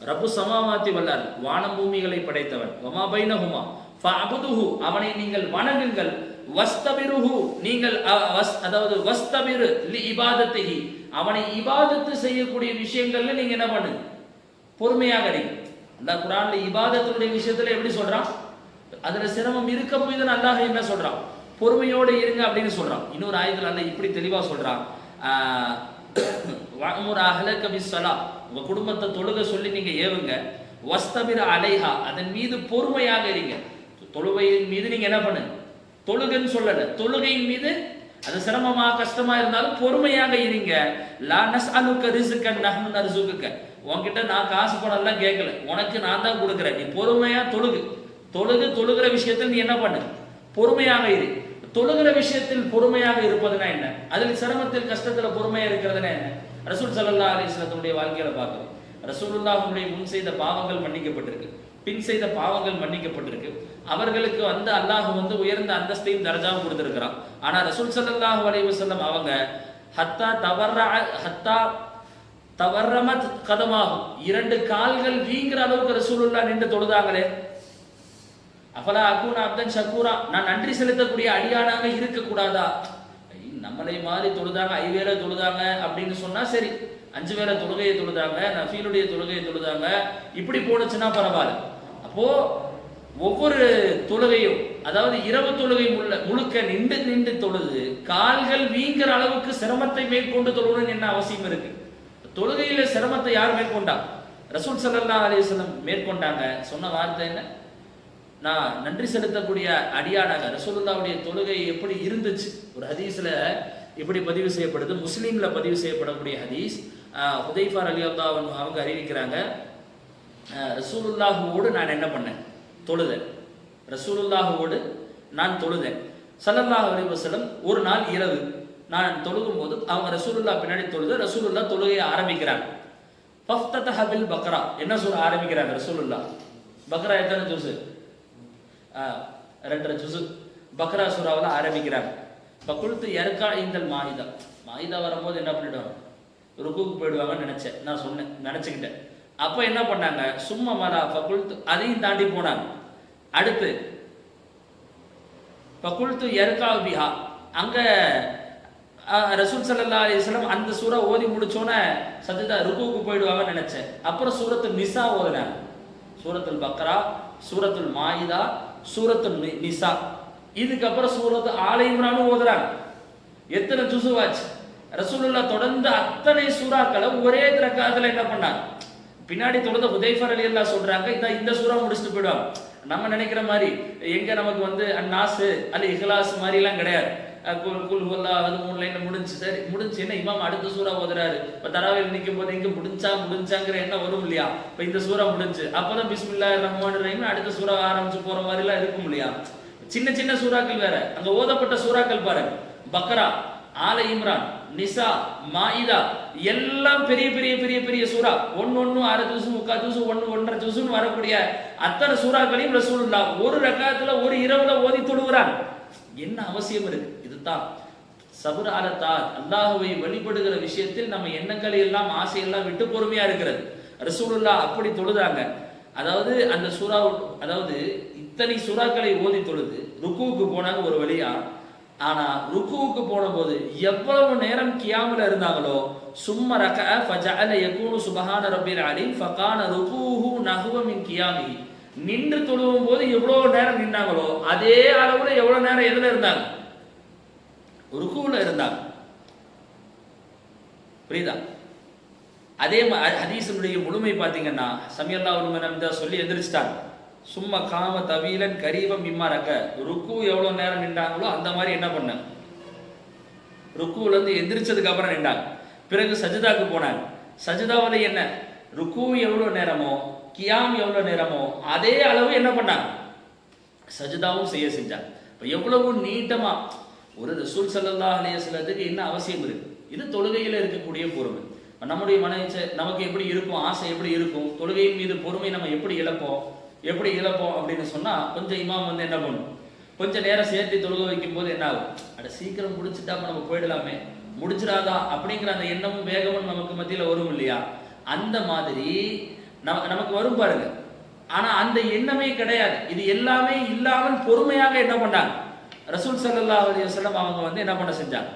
ரப்பு ஸமாவாதி வல் அர்ல், வானம் பூமிகளை படைத்தவன், வமா பைனஹுமா ஃபஅபுதுஹு, அவனை நீங்கள் வணங்குங்கள், வஸ்தபிருஹு, நீங்கள் அதாவது வஸ்தபிர் லி இபாதத்திஹி, அவனை இபாதத்து செய்யக்கூடிய விஷயங்கள்ல நீங்க என்ன பண்ணுங்க? பொறுமையாக இருங்க. அல்லாஹ் குர்ஆன்ல இபாதத்துடைய விஷயத்துல எப்படி சொல்றான்? அதுல சிரமம் இருக்க போய் தான் அல்லாஹ் என்ன சொல்றான்? பொறுமையோடு இருங்க அப்படின்னு சொல்றான். இன்னொரு ஆயத்துல அல்லாஹ் இப்படி தெளிவா சொல்றான், வஅமுர் அஹ்லக பிஸ்ஸலா, உங்க குடும்பத்தை தொழுக சொல்லி நீங்க ஏவுங்க, வஸ்தபிர் அலைஹா, அதன் மீது பொறுமையாக இருங்க. தொழுகையின் மீது நீங்க என்ன பண்ணுங்க? தொழுகைன்னு சொல்லல, தொழுகையின் மீது அது சிரமமா கஷ்டமா இருந்தாலும் பொறுமையாக இருங்க. லா நஸ்அலுக ரிஸ்கன் நஹ்னு நர்சுகுக, உன்கிட்ட நான் காசு பணம் எல்லாம் கேட்கல, உனக்கு நான் தான் கொடுக்குறேன், நீ பொறுமையா தொழுகிற விஷயத்தில் நீ என்ன பண்ணு? பொறுமையாக இரு. தொழுகிற விஷயத்தில் பொறுமையாக இருப்பதுனா என்ன? அதில் சிரமத்தில் கஷ்டத்துல பொறுமையா இருக்கிறதுனா என்ன? ரசூல் ஸல்லல்லாஹு அலைஹி வஸல்லம் வாழ்க்கையில பார்க்கிறோம். ரசூலுல்லாஹ்வுடைய முன் செய்த பாவங்கள் மன்னிக்கப்பட்டிருக்கு, பின் செய்த பாவங்கள் மன்னிக்கப்பட்டிருக்கு. அவர்களுக்கு அல்லாஹ் உயர்ந்த அந்தஸ்தையும் தரஜாவும் கொடுத்திருக்கிறான். ஆனா ரசூல் ஸல்லல்லாஹு அலைஹி வஸல்லம் அவங்க ஹத்தா தவர்ரமத் கதமாகும், 2 கால்கள் வீங்கிற அளவுக்கு ரசூலுல்லாஹ் நின்று தொழுதாங்களே. அஃபலா அகூன அப்தன் ஷக்கூரா, நான் நன்றி செலுத்தக்கூடிய அடியானாக இருக்கக்கூடாதா? நம்மளை மாதிரி தொழுதாங்க, 5 வேளை தொழுதாங்க அப்படின்னு சொன்னா சரி, 5 வேளை தொழுகையை தொழுதாங்க, நஃபீலுடைய தொழுகையை தொழுதாங்க, இப்படி போனுச்சுன்னா பரவாயில்ல. அப்போ ஒவ்வொரு தொழுகையும், அதாவது இரவு தொழுகை முழுக்க நின்று நின்று தொழுது கால்கள் வீங்கிற அளவுக்கு சிரமத்தை மேற்கொண்டு தொழுகணும்னு என்ன அவசியம் இருக்கு? தொழுகையில சிரமத்தை யார் மேற்கொண்டா? ரசூல் ஸல்லல்லாஹு அலைஹி வஸல்லம் மேற்கொண்டாங்க. சொன்ன வார்த்தை என்ன? நான் நன்றி செலுத்தக்கூடிய அடியானாக. ரசூலுல்லாஹ்வுடைய தொழுகை எப்படி இருந்துச்சு? ஒரு ஹதீஸ்ல இப்படி பதிவு செய்யப்படுது, முஸ்லீம்ல பதிவு செய்யப்படக்கூடிய ஹதீஸ். ஹுதைஃபா ரலியல்லாஹு அன்ஹு அவங்க அறிவிக்கிறாங்க, ரசூலுல்லாஹ்வோடு நான் என்ன பண்ணேன்? தொழுதேன். ரசூலுல்லாஹ்வோடு நான் தொழுதேன். ஸல்லல்லாஹு அலைஹி வஸல்லம் ஒரு நாள் இரவு நான் தொழுகும் போது அவங்க ரசூலுல்லாஹ் பின்னாடி தொழுது, ரசூலுல்லாஹ் தொழுகையை ஆரம்பிக்கிறாங்க. ஃபஃப்ததஹ பில் பக்ரா, என்ன சூரா ஆரம்பிக்கிறாங்க ரசூலுல்லாஹ்? பக்ரா எத்தனை ஜுஸ்? 2 ஜுஸ் பக்ரா சூராவில் ஆரம்பிக்கிறாங்க. ஃபகுல்து யர்கா இந்தல் மாயிதா, மாயிதா வரும்போது என்ன பண்ணிடுவாங்க? ருக்குக்கு போயிடுவாங்கன்னு நினைச்சேன், நான் சொன்னேன், நினைச்சுக்கிட்டேன். அப்ப என்ன பண்ணாங்க? சும்மா மரா ஃபகுல்து, அதையும் தாண்டி போனாங்க. அடுத்து ஃபகுல்து யர்கா பிஹா, அங்க ரசூல் ஸல்லல்லாஹு அலைஹி வஸல்லம் அந்த சூரா ஓதி முடிச்சோன்னே சஜதா ருக்குக்கு போயிடுவாங்கன்னு நினைச்சேன். அப்புறம் சூரத்துல் நிசா ஓதுனாங்க. சூரத்துல் பக்ரா, சூரத்துல் மாயிதா, சூரத்துல் நிசா, இதுக்கப்புறம் சூரத்து ஆல இம்ரானும் ஓதுறாங்க. எத்தனை ஜுசுவாச்சு? ரசூலுல்லாஹ் தொடர்ந்து அத்தனை சூறாக்களை ஒரே ரக்காத்துல என்ன பண்ணாங்க? பின்னாடி தொழுத ஹுதைஃபா ரலியல்லாஹு சொல்றாங்க, இந்த சூறா முடிச்சுட்டு போயிடுவாங்க. நம்ம நினைக்கிற மாதிரி எங்க நமக்கு வந்து அன்னாஸ் அல்ல இஹ்லாஸ் மாதிரி எல்லாம் கிடையாது. குல் ஹுவல்லாஹ் அது 3 லைன்ல முடிஞ்சு, சரி முடிஞ்சு, என்ன இமாம் அடுத்த சூறா ஓதுறாரு. இப்ப தராவில் நிற்கும் போது எங்க முடிஞ்சாங்கிற என்ன வரும் இல்லையா? இப்ப இந்த சூறா முடிஞ்சு அப்பதான் பிஸ்மில்லாஹிர் ரஹ்மானிர் ரஹீம் அடுத்த சூறா ஆரம்பிச்சு போற மாதிரி எல்லாம் இருக்கும் இல்லையா? சின்ன சின்ன சூறாக்கள் வேற, அங்க ஓதப்பட்ட சூறாக்கள் பாருங்க, பக்ரா, ஆல இம்ரான், நிசா, மாயிதா, எல்லாம் பெரிய பெரிய பெரிய பெரிய சூறா. 1 அரை ஜுஸ், 3/4 ஜுஸ், 1.5 ஜுஸ்னு வரக்கூடிய அத்தனை சூறாக்களையும் ரசூலுல்லாஹ் ஒரு ரக்காத்துல ஒரு இரவுல ஓதி தொழுகிறாங்க. என்ன அவசியம் இருக்கு? இதுதான் சபுர் அலத்தா, அல்லாஹ்வை வழிபடுகிற விஷயத்தில் நம்ம எண்ணங்களை எல்லாம் ஆசையெல்லாம் விட்டு பொறுமையா இருக்கிறது. ரசூலுல்லாஹ் அப்படி தொழுதாங்க. அதாவது அந்த சூறா, அதாவது இத்தனை சூறாக்களை ஓதி தொழுது ருக்குவுக்கு போனாங்க ஒரு வழியா. ஆனா ருக்குவுக்கு போன போது எவ்வளவு நேரம் கியாமுல இருந்தாங்களோ, சும்ம ரகஅ ஃபஜஅல யகூனு சுப்ஹான ரப்பில் அலீம் ஃபகான ருகூஹு நஹ்வ மின் கியாமிஹி, நின்று தொழுவும் போது எவ்வளவு நேரம் நின்னாங்களோ அதே அளவுல எவ்வளவு நேரம் எதுல இருந்தாங்க? ருக்குவுல இருந்தாங்க. புரியுதா? அதே ஹதீஸினுடைய முழுமை பார்த்தீங்கன்னா, சமியல்லாஹு லிமன் ஹமிதா சொல்லி எந்திரிச்சிட்டாங்க. சும்மா காம தவீலன் கரீபம் மிம்மா ரக்க, ருக்கு எவ்வளவு நேரம் நின்றாங்களோ அந்த மாதிரி என்ன பண்ணாங்க? ருக்குல இருந்து எந்திரிச்சதுக்கு அப்புறம் நின்றாங்க. பிறகு சஜிதாக்கு போனாங்க. சஜிதாவில் என்ன? ருக்கு எவ்வளவு நேரமோ, கியாம் எவ்வளவு நேரமோ அதே அளவு என்ன பண்ணாங்க? சஜிதாவும் செஞ்சாங்க. இப்போ எவ்வளவு நீட்டமா ஒரு ரசூல் ஸல்லல்லாஹு அலைஹி வஸல்லத்துக்கு என்ன அவசியம் இருக்கு? இது தொழுகையில் இருக்கக்கூடிய பொறுமை. நம்முடைய நமக்கு எப்படி இருக்கும்? ஆசை எப்படி இருக்கும்? தொழுகையின் மீது பொறுமை நம்ம எப்படி இழப்போம் அப்படின்னு சொன்னா, கொஞ்சம் இமாம் வந்து என்ன பண்ணும், கொஞ்சம் நேரம் சேர்த்து தொழுக வைக்கும் போது என்ன ஆகும்? அட சீக்கிரம் முடிச்சுட்டாம நம்ம போயிடலாமே, முடிச்சிடாதா அப்படிங்கிற அந்த எண்ணமும் வேகமும் நமக்கு மத்தியில வரும் இல்லையா? அந்த மாதிரி நமக்கு வரும் பாருங்க. ஆனா அந்த எண்ணமே கிடையாது. இது எல்லாமே இல்லாமல் பொறுமையாக என்ன பண்ணாங்க? ரசூல் ஸல்லல்லாஹு அலைஹி வஸல்லம் அவங்க வந்து என்ன பண்ண செஞ்சாங்க?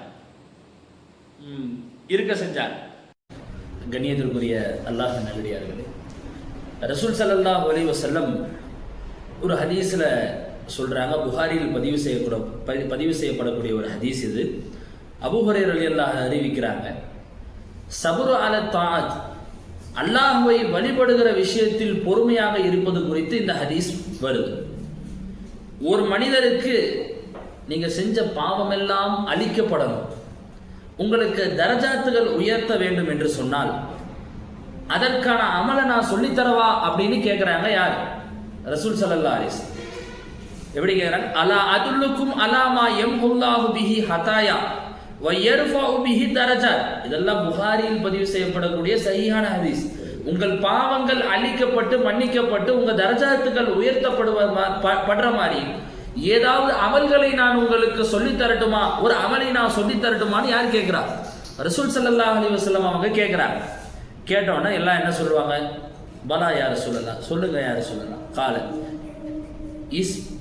இருக்க செஞ்சாங்க. கண்ணியத்திற்குரிய அல்லாஹ் நல்லடியார்களே, ரசூல் ஸல்லல்லாஹு அலைஹி வஸல்லம் ஒரு ஹதீஸ்ல சொல்றாங்க, புகாரியில் பதிவு செய்யப்படக்கூடிய ஒரு ஹதீஸ் இது. அபூ ஹுரைரா ரலியல்லாஹு அறிவிக்கிறாங்க, சபுரு அல தாஅத், அல்லாஹ்வை வழிபடுகிற விஷயத்தில் பொறுமையாக இருப்பது குறித்து இந்த ஹதீஸ் வருது. ஒரு மனிதருக்கு நீங்க செஞ்ச பாவம் எல்லாம் அழிக்கப்படணும், உங்களுக்கு தரஜாத்துகள் உயர்த்த வேண்டும் என்று சொன்னால் அதற்கான அமலை நான் சொல்லித்தரவா அப்படின்னு கேட்கிறாங்க. யார்? ரசூல் ஸல்லல்லாஹு அலைஹி வஸல்லம். எப்படி கேட்கிறாங்க? அலா அதுல்லுக்கும் அலாமா யம்ஹுல்லாஹு பிஹி ஹதாயா வ யர்ஃபஉ பிஹி தரஜாத். இதெல்லாம் புகாரியில் பதிவு செய்யப்படக்கூடிய சஹீஹான ஹதீஸ். உங்கள் பாவங்கள் அழிக்கப்பட்டு மன்னிக்கப்பட்டு உங்க தரஜாத்துகள் உயர்த்தப்படுற மாதிரி ஏதாவது அமல்களை நான் உங்களுக்கு சொல்லி தரட்டுமா, ஒரு அமலை நான் சொல்லி தரட்டுமான்னு யார் கேட்கிறா? ரசூல் ஸல்லல்லாஹு அலைஹி வஸல்லம் அவங்க கேட்கிறாங்க. கேட்டோன்னா எல்லாம் என்ன சொல்லுவாங்க? பலா யார் சொல்லலாம், சொல்லுங்க யார் சொல்லலாம். கால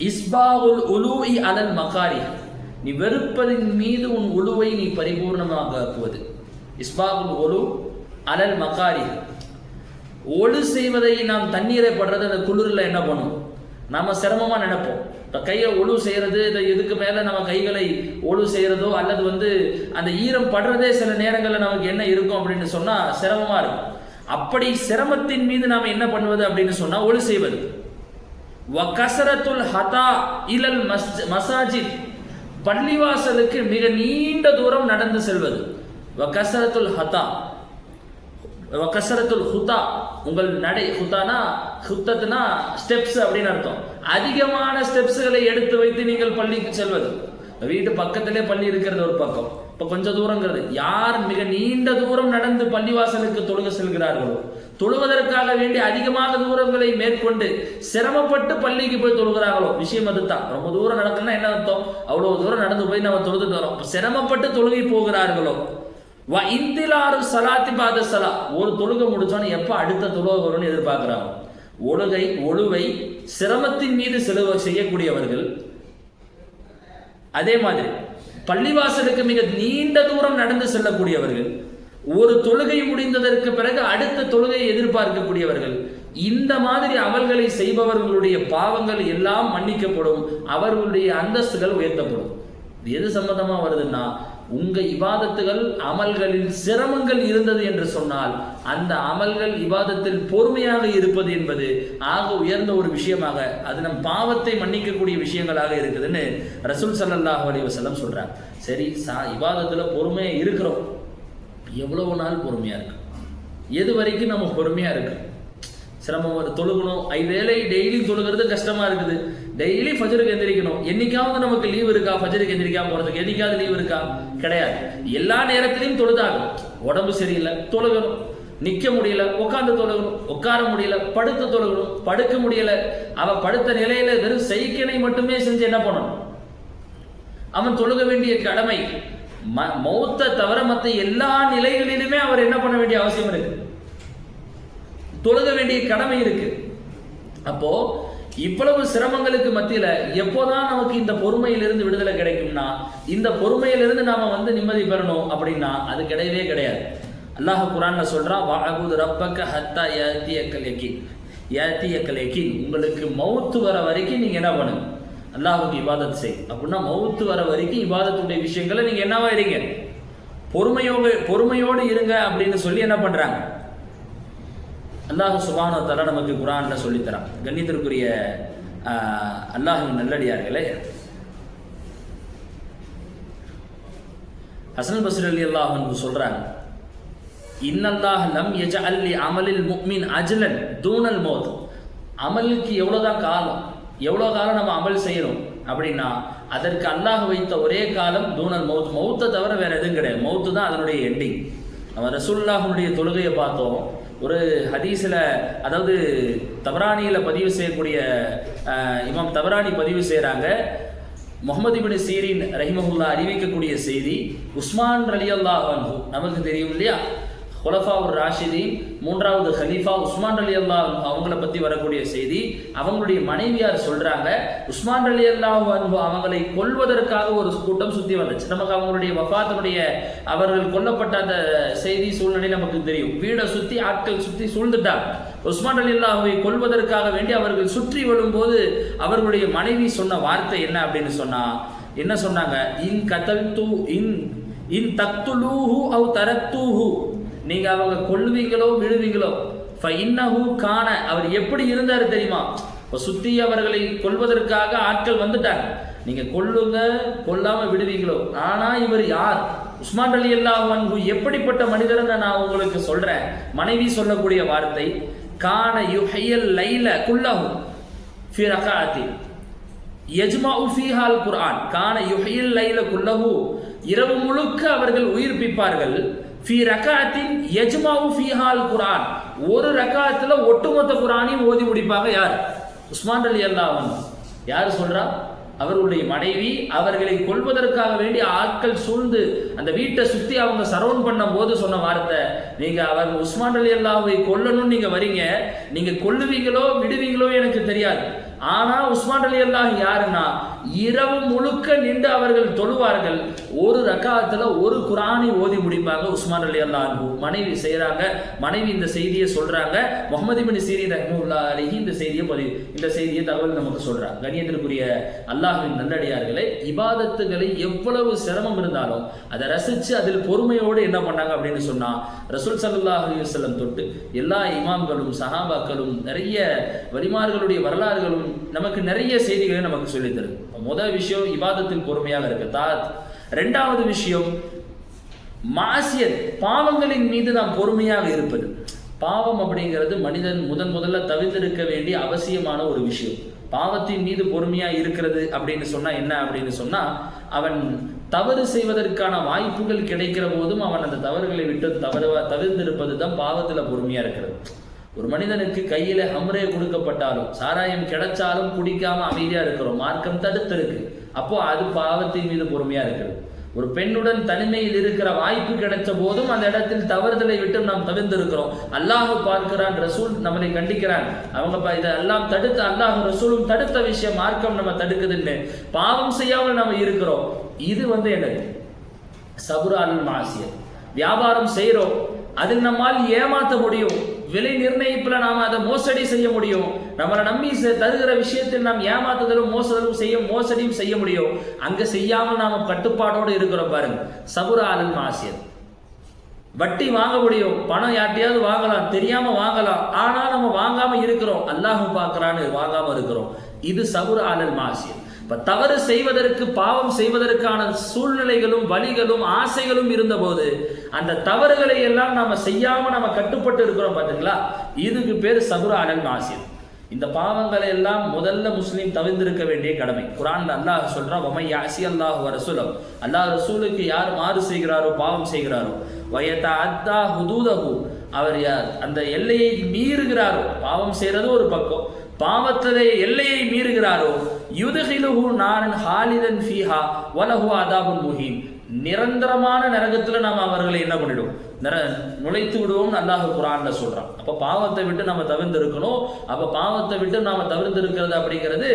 இஸ்பாகுல் உலூஇ அலல் மகாரி, நீ வெறுப்பதின் மீது உன் உழுவை நீ பரிபூர்ணமாக ஆக்குவது. இஸ்பாகுல் உலு அலல் மகாரி, ஒழு செய்வதை நாம் தண்ணீரை படுறது அந்த குளிரில் என்ன பண்ணும், நம்ம சிரமமாக நினைப்போம். இப்போ கையை ஒழு செய்கிறது, இந்த இதுக்கு மேலே நம்ம கைகளை ஒழு செய்கிறதோ அல்லது அந்த ஈரம் படுறதே சில நேரங்களில் நமக்கு என்ன இருக்கும் அப்படின்னு சொன்னால் சிரமமாக இருக்கும். அப்படி சிரமத்தின் மீது நாம் என்ன பண்ணுவது அப்படின்னு சொன்னால் ஒழு செய்வது. வகஸரத்துல் ஹதா இலல் மசாஜித், பள்ளிவாசலுக்கு மிக நீண்ட தூரம் நடந்து செல்வது. வகஸரத்துல் ஹதா வகஸரத்துல் ஹுதா, உங்கள் நடை, ஹுதானா ஹுத்தத்துனா ஸ்டெப்ஸ் அப்படின்னு அர்த்தம். அதிகமான ஸ்டெப்ஸ்களை எடுத்து வைத்து நீங்கள் பள்ளிக்கு செல்வது. வீட்டு பக்கத்திலே பள்ளி இருக்கிறது ஒரு பக்கம், இப்போ கொஞ்சம் தூரங்கிறது. யார் மிக நீண்ட தூரம் நடந்து பள்ளிவாசலுக்கு தொழுக செல்கிறார்களோ, தொழுவதற்காக வேண்டி அதிகமாக தூரங்களை மேற்கொண்டு சிரமப்பட்டு பள்ளிக்கு போய் தொழுகிறார்களோ, விஷயம் அதுதான். ரொம்ப தூரம் நடக்கணும்னா என்ன அர்த்தம்? அவ்வளவு தூரம் நடந்து போய் நம்ம தொழுதுட்டு வரோம். சிரமப்பட்டு தொழுகை போகிறார்களோ, வ இந்திலாரு சலாத்தி பாத சலா, ஒரு தொழுகை முடிச்சோன்னு எப்போ அடுத்த தொழுகை வரும்னு எதிர்பார்க்கிறாங்க. ஒழுவை சிரமத்தின் மீது செலவு செய்யக்கூடியவர்கள். அதே மாதிரி பள்ளிவாசலுக்கு மிக நீண்ட தூரம் நடந்து செல்லக்கூடியவர்கள், ஒரு தொழுகை முடிந்ததற்கு பிறகு அடுத்த தொழுகையை எதிர்பார்க்கக்கூடியவர்கள். இந்த மாதிரி அமல்களை செய்பவர்களுடைய பாவங்கள் எல்லாம் மன்னிக்கப்படும், அவர்களுடைய அந்தஸ்துகள் உயர்த்தப்படும். எது சம்பந்தமா வருதுன்னா, உங்க இபாதத்துகள் அமல்களில் சிரமங்கள் இருந்தது என்று சொன்னால் அந்த அமல்கள் இபாதத்தில் பொறுமையாக இருப்பது என்பது ஆக உயர்ந்த ஒரு விஷயமாக, அது நம் பாவத்தை மன்னிக்கக்கூடிய விஷயங்களாக இருக்குதுன்னு ரசூல் ஸல்லல்லாஹு அலைஹி வஸல்லம் சொல்றாங்க. சரி, இபாதத்துல பொறுமையா இருக்கிறோம், எவ்வளவு நாள் பொறுமையா இருக்கு? எது வரைக்கும் நம்ம பொறுமையா இருக்கு? சிரமம் தொழுகணும், வேலை டெய்லி தொழுகிறது கஷ்டமா இருக்குது. டெய்லி ஃபஜருக்கு எந்திரிக்கணும். என்னைக்காவது நமக்கு லீவ் இருக்கா? ஃபஜருக்கு எந்திரிக்காம போறதுக்கு என்னைக்காவது லீவ் இருக்கா? கிடையாது. எல்லா நேரத்திலையும் தொழுதாகும். உடம்பு சரியில்லை, தொழுகணும். நிக்க முடியல, உட்கார்ந்து தொழுகணும். உட்கார முடியல, படுத்து தொழுகணும். படுக்க முடியல, அவன் படுத்த நிலையில வெறும் செய்கனை மட்டுமே செஞ்சு என்ன பண்ணணும்? அவன் தொழுக வேண்டிய கடமை. மௌத்த தவிர மற்ற எல்லா நிலைகளிலுமே அவர் என்ன பண்ண வேண்டிய அவசியம் இருக்கு? தொழுக வேண்டிய கடமை இருக்கு. அப்போ இவ்வளவு சிரமங்களுக்கு மத்தியில எப்போதான் நமக்கு இந்த பொறுமையிலிருந்து விடுதலை கிடைக்கும்னா, இந்த பொறுமையிலிருந்து நாம நிம்மதி பெறணும் அப்படின்னா அது கிடையவே கிடையாது. அல்லாஹ் குர்ஆன்ல சொல்றான், வஅபுது ரப்பக ஹத்தா யாத்தியக்கல் யகீன், உங்களுக்கு மௌத்து வர வரைக்கும் நீங்க என்ன பண்ணுங்க? அல்லாஹ்வுக்கு இபாதத் செய். அப்படின்னா மௌத்து வர வரைக்கும் இபாதத்துடைய விஷயங்களை நீங்க என்னவா இருங்க? பொறுமையோடு இருங்க அப்படின்னு சொல்லி என்ன பண்றாங்க? அல்லாஹ் சுப்ஹானஹு வ தஆலா நமக்கு குர்ஆன்ல சொல்லித்தரான். கண்ணியத்திற்குரிய அல்லாஹ்வின் நல்லடியார்களே, ஹஸன் பஸ்ரி ரலியல்லாஹு அன்ஹு சொல்றாங்க, இன்னல்லாஹ் லம் யஜஅல் லி அமலில் முஃமின் அஜ்லன் தூனல் மௌத். அமலுக்கு எவ்வளவுதான் காலம், எவ்வளவு காலம் நம்ம அமல் செய்யணும் அப்படின்னா அதற்கு அல்லாஹ் வைத்த ஒரே காலம் தூனல் மௌத். மௌத்தை தவிர வேற எதுவும் கிடையாது. மௌத்து தான் அதனுடைய எண்டிங். நம்ம ரசூலுல்லாஹ்வுடைய தொழுகையை பார்த்தோம். ஒரு ஹதீஸில், அதாவது தபரானியில் பதிவு செய்யக்கூடிய இமாம் தபரானி பதிவு செய்கிறாங்க, முஹம்மது இப்னு சீரின் ரஹிமஹுல்லா அறிவிக்கக்கூடிய செய்தி, உஸ்மான் ரலியல்லாஹு அன்ஹு நமக்கு தெரியும் இல்லையா, குலஃபாவுர் ராஷிதீன் மூன்றாவது ஹலீஃபா உஸ்மான் ரலியல்லாஹு அன்ஹு அவங்களை பற்றி வரக்கூடிய செய்தி. அவங்களுடைய மனைவியார் சொல்றாங்க, உஸ்மான் ரலியல்லாஹு அன்ஹு அவங்களை கொல்வதற்காக ஒரு கூட்டம் சுற்றி வந்துச்சு. நமக்கு அவங்களுடைய வஃபாத்தினுடைய அவர்கள் கொல்லப்பட்ட அந்த செய்தி சூழ்நிலை நமக்கு தெரியும். வீடை சுற்றி ஆட்கள் சுற்றி சூழ்ந்துட்டாங்க. உஸ்மான் ரலியல்லாஹுவை கொல்வதற்காக வேண்டி அவர்கள் சுற்றி வரும்போது அவர்களுடைய மனைவி சொன்ன வார்த்தை என்ன அப்படின்னு சொன்னா, என்ன சொன்னாங்க? இன் தக்துலூஹு அவ் தரக்தூஹு, நீங்க அவங்க கொல்லுவீங்களோ விடுவீங்களோ, ஃபஇன்னஹு கான, அவர் எப்படி இருந்தாரு தெரியுமா? இப்போ சுத்தி அவர்களை கொல்வதற்காக ஆட்கள் வந்துட்டாங்க. நீங்க கொல்லுங்க, கொல்லாம விடுவீங்களோ, ஆனா இவர் யார்? உஸ்மான் ரலியல்லாஹு அன்ஹு எப்படிப்பட்ட மனிதர்னு நான் உங்களுக்கு சொல்றேன். மனைவி சொல்லக்கூடிய வார்த்தை, கான யுஹியல் லைல குல்லஹு ஃபி ரகஅத்தி யஜ்மஉ ஃபீஹால் குர்ஆன். கான யுஹியல் லைல குல்லஹு, இரவு முழுக்க அவர்கள் உயிர்ப்பிப்பார்கள். ஃபி ரகஅத்தின் யஜ்மஉ ஃபீஹால் குர்ஆன், ஒரு ரகஅத்துல ஒட்டுமொத்த குர்ஆனையும் ஓதி முடிப்பாங்க. யார்? உஸ்மான் ரலியல்லாஹு அன்ஹு. யார் சொல்றா? அவர்களுடைய மனைவி அவர்களை கொல்வதற்காக வேண்டி ஆட்கள் சூழ்ந்து அந்த வீட்டை சுத்தி அவங்க சரவுண்ட் பண்ணும் போது சொன்ன வார்த்தை, நீங்க அவர் உஸ்மான் ரலியல்லாஹுவை கொல்லணும்னு நீங்க வரீங்க, நீங்க கொல்லுவீங்களோ விடுவீங்களோ எனக்கு தெரியாது. ஆனா உஸ்மான் ரலியல்லாஹு யாருன்னா இரவு முழுக்க நின்று அவர்கள் தொழுவார்கள். ஒரு ரக்காத்துல ஒரு குர்ஆனை ஓதி முடிப்பாங்க உஸ்மான் ரலியல்லாஹு. மனைவி செய்யறாங்க, மனைவி இந்த செய்தியை சொல்றாங்க. முஹம்மது இப்னு சீரீன் ரஹ்மத்துல்லாஹி அலைஹி இந்த செய்தியை தகவல் நமக்கு சொல்றாங்க. கண்ணியத்திற்குரிய அல்லாஹ்வின் நல்லடியார்களே, இபாதத்துகளை எவ்வளவு சிரமம் இருந்தாலும் அதை ரசிச்சு அதில் பொறுமையோடு என்ன பண்ணாங்க அப்படின்னு சொன்னா, ரசூல் ஸல்லல்லாஹு அலைஹி வஸல்லம் தொட்டு எல்லா இமாம்களும் சஹாபாக்களும் நிறைய வலிமார்களுடைய வரலாறுகளும் நமக்கு நிறைய செய்திகளை நமக்கு சொல்லித் தருது. முதல் விஷயம் இபாதத்தில் பொறுமையாக இருக்கு. இரண்டாவது விஷயம் மாசியத், பாவங்களின் மீது நாம் பொறுமையாக இருப்பது. பாவம் அப்படிங்கிறது மனிதன் முதல்ல தவிர்த்திருக்க வேண்டிய அவசியமான ஒரு விஷயம். பாவத்தின் மீது பொறுமையா இருக்கிறது அப்படின்னு சொன்னா என்ன அப்படின்னு சொன்னா, அவன் தவறு செய்வதற்கான வாய்ப்புகள் கிடைக்கிற போதும் அவன் அந்த தவறுகளை விட்டு தவிர்த்திருப்பது தான் பாவத்துல பொறுமையா இருக்கிறது. ஒரு மனிதனுக்கு கையில ஹம்ரே கொடுக்கப்பட்டாலும் சாராயம் கிடைச்சாலும் குடிக்காம அமைதியா இருக்கிறோம், மார்க்கம் தடுத்திருக்கு. அப்போ அது பாவத்தின் மீது பொறுமையா இருக்கிறது. ஒரு பெண்ணுடன் தனிமையில் இருக்கிற வாய்ப்பு கிடைச்ச போதும் அந்த இடத்தில் தவறுதலை விட்டு நாம் தவிர்த்திருக்கிறோம். அல்லாஹ் பார்க்கிறான், ரசூல் நம்மளை கண்டிக்கிறான். அவங்க இதெல்லாம் தடுத்த அல்லாஹ் ரசூலும் தடுத்த விஷயம் மார்க்கம் நம்ம தடுக்குதுன்னு பாவம் செய்யாமல் நம்ம இருக்கிறோம். இது என்னது? சபுர் அல் மாசியத். வியாபாரம் செய்யறோம், அதில் நம்மால் ஏமாற்ற முடியும். விலை நிர்ணயிப்புல நாம அதை மோசடி செய்ய முடியும். நம்மளை நம்பி தருகிற விஷயத்தில் நாம் ஏமாத்துதலும் மோசடியும் செய்ய முடியும். அங்க செய்யாமல் நாம கட்டுப்பாடோடு இருக்கிறோம் பாருங்க, சபுர் அல் மாசியத். வட்டி வாங்க முடியும், பணம் யார்ட்டையாவது வாங்கலாம், தெரியாம வாங்கலாம், ஆனா நம்ம வாங்காம இருக்கிறோம், அல்லாஹ் பார்க்கறான்னு வாங்காம இருக்கிறோம். இது சபுர் அல் மாசியத். இப்ப தவறு செய்வதற்கு, பாவம் செய்வதற்கான சூழ்நிலைகளும் வழிகளும் ஆசைகளும் இருந்த போது அந்த தவறுகளை எல்லாம் நாம செய்யாம நம்ம கட்டுப்பட்டு இருக்கிறோம் பாத்தீங்களா, இதுக்கு பேர் சபுர் அல் மாசியத். இந்த பாவங்களை எல்லாம் முதல்ல முஸ்லீம் தவிர்த்திருக்க வேண்டிய கடமை. குர்ஆன்ல அல்லாஹ் சொல்றான், வமை யாசி அல்லாஹ் வ ரசூலஹு, அல்லாஹ் ரசூலுக்கு யார் மாறு செய்கிறாரோ, பாவம் செய்கிறாரோ, வயதஅத்தா ஹுதூதஹு, அவர் அந்த எல்லையை மீறுகிறாரோ, பாவம் செய்யறது ஒரு பக்கம், பாவத்திலே எல்லையை மீறுகிறாரோ, யுத்கிலுஹு நாரன் ஹாலிதன் ஃபீஹா வலஹு அதாபுன் முஹீன், நிரந்தரமான நரகத்துல நாம் அவர்களை என்ன பண்ணிடுவோம், நுழைத்து விடுவோம் அல்லாஹ் குர்ஆன்ல சொல்றான். அப்ப பாவத்தை விட்டு நம்ம தவிர்த்து இருக்கணும். அப்ப பாவத்தை விட்டு நாம தவிர்த்து இருக்கிறது அப்படிங்கிறது,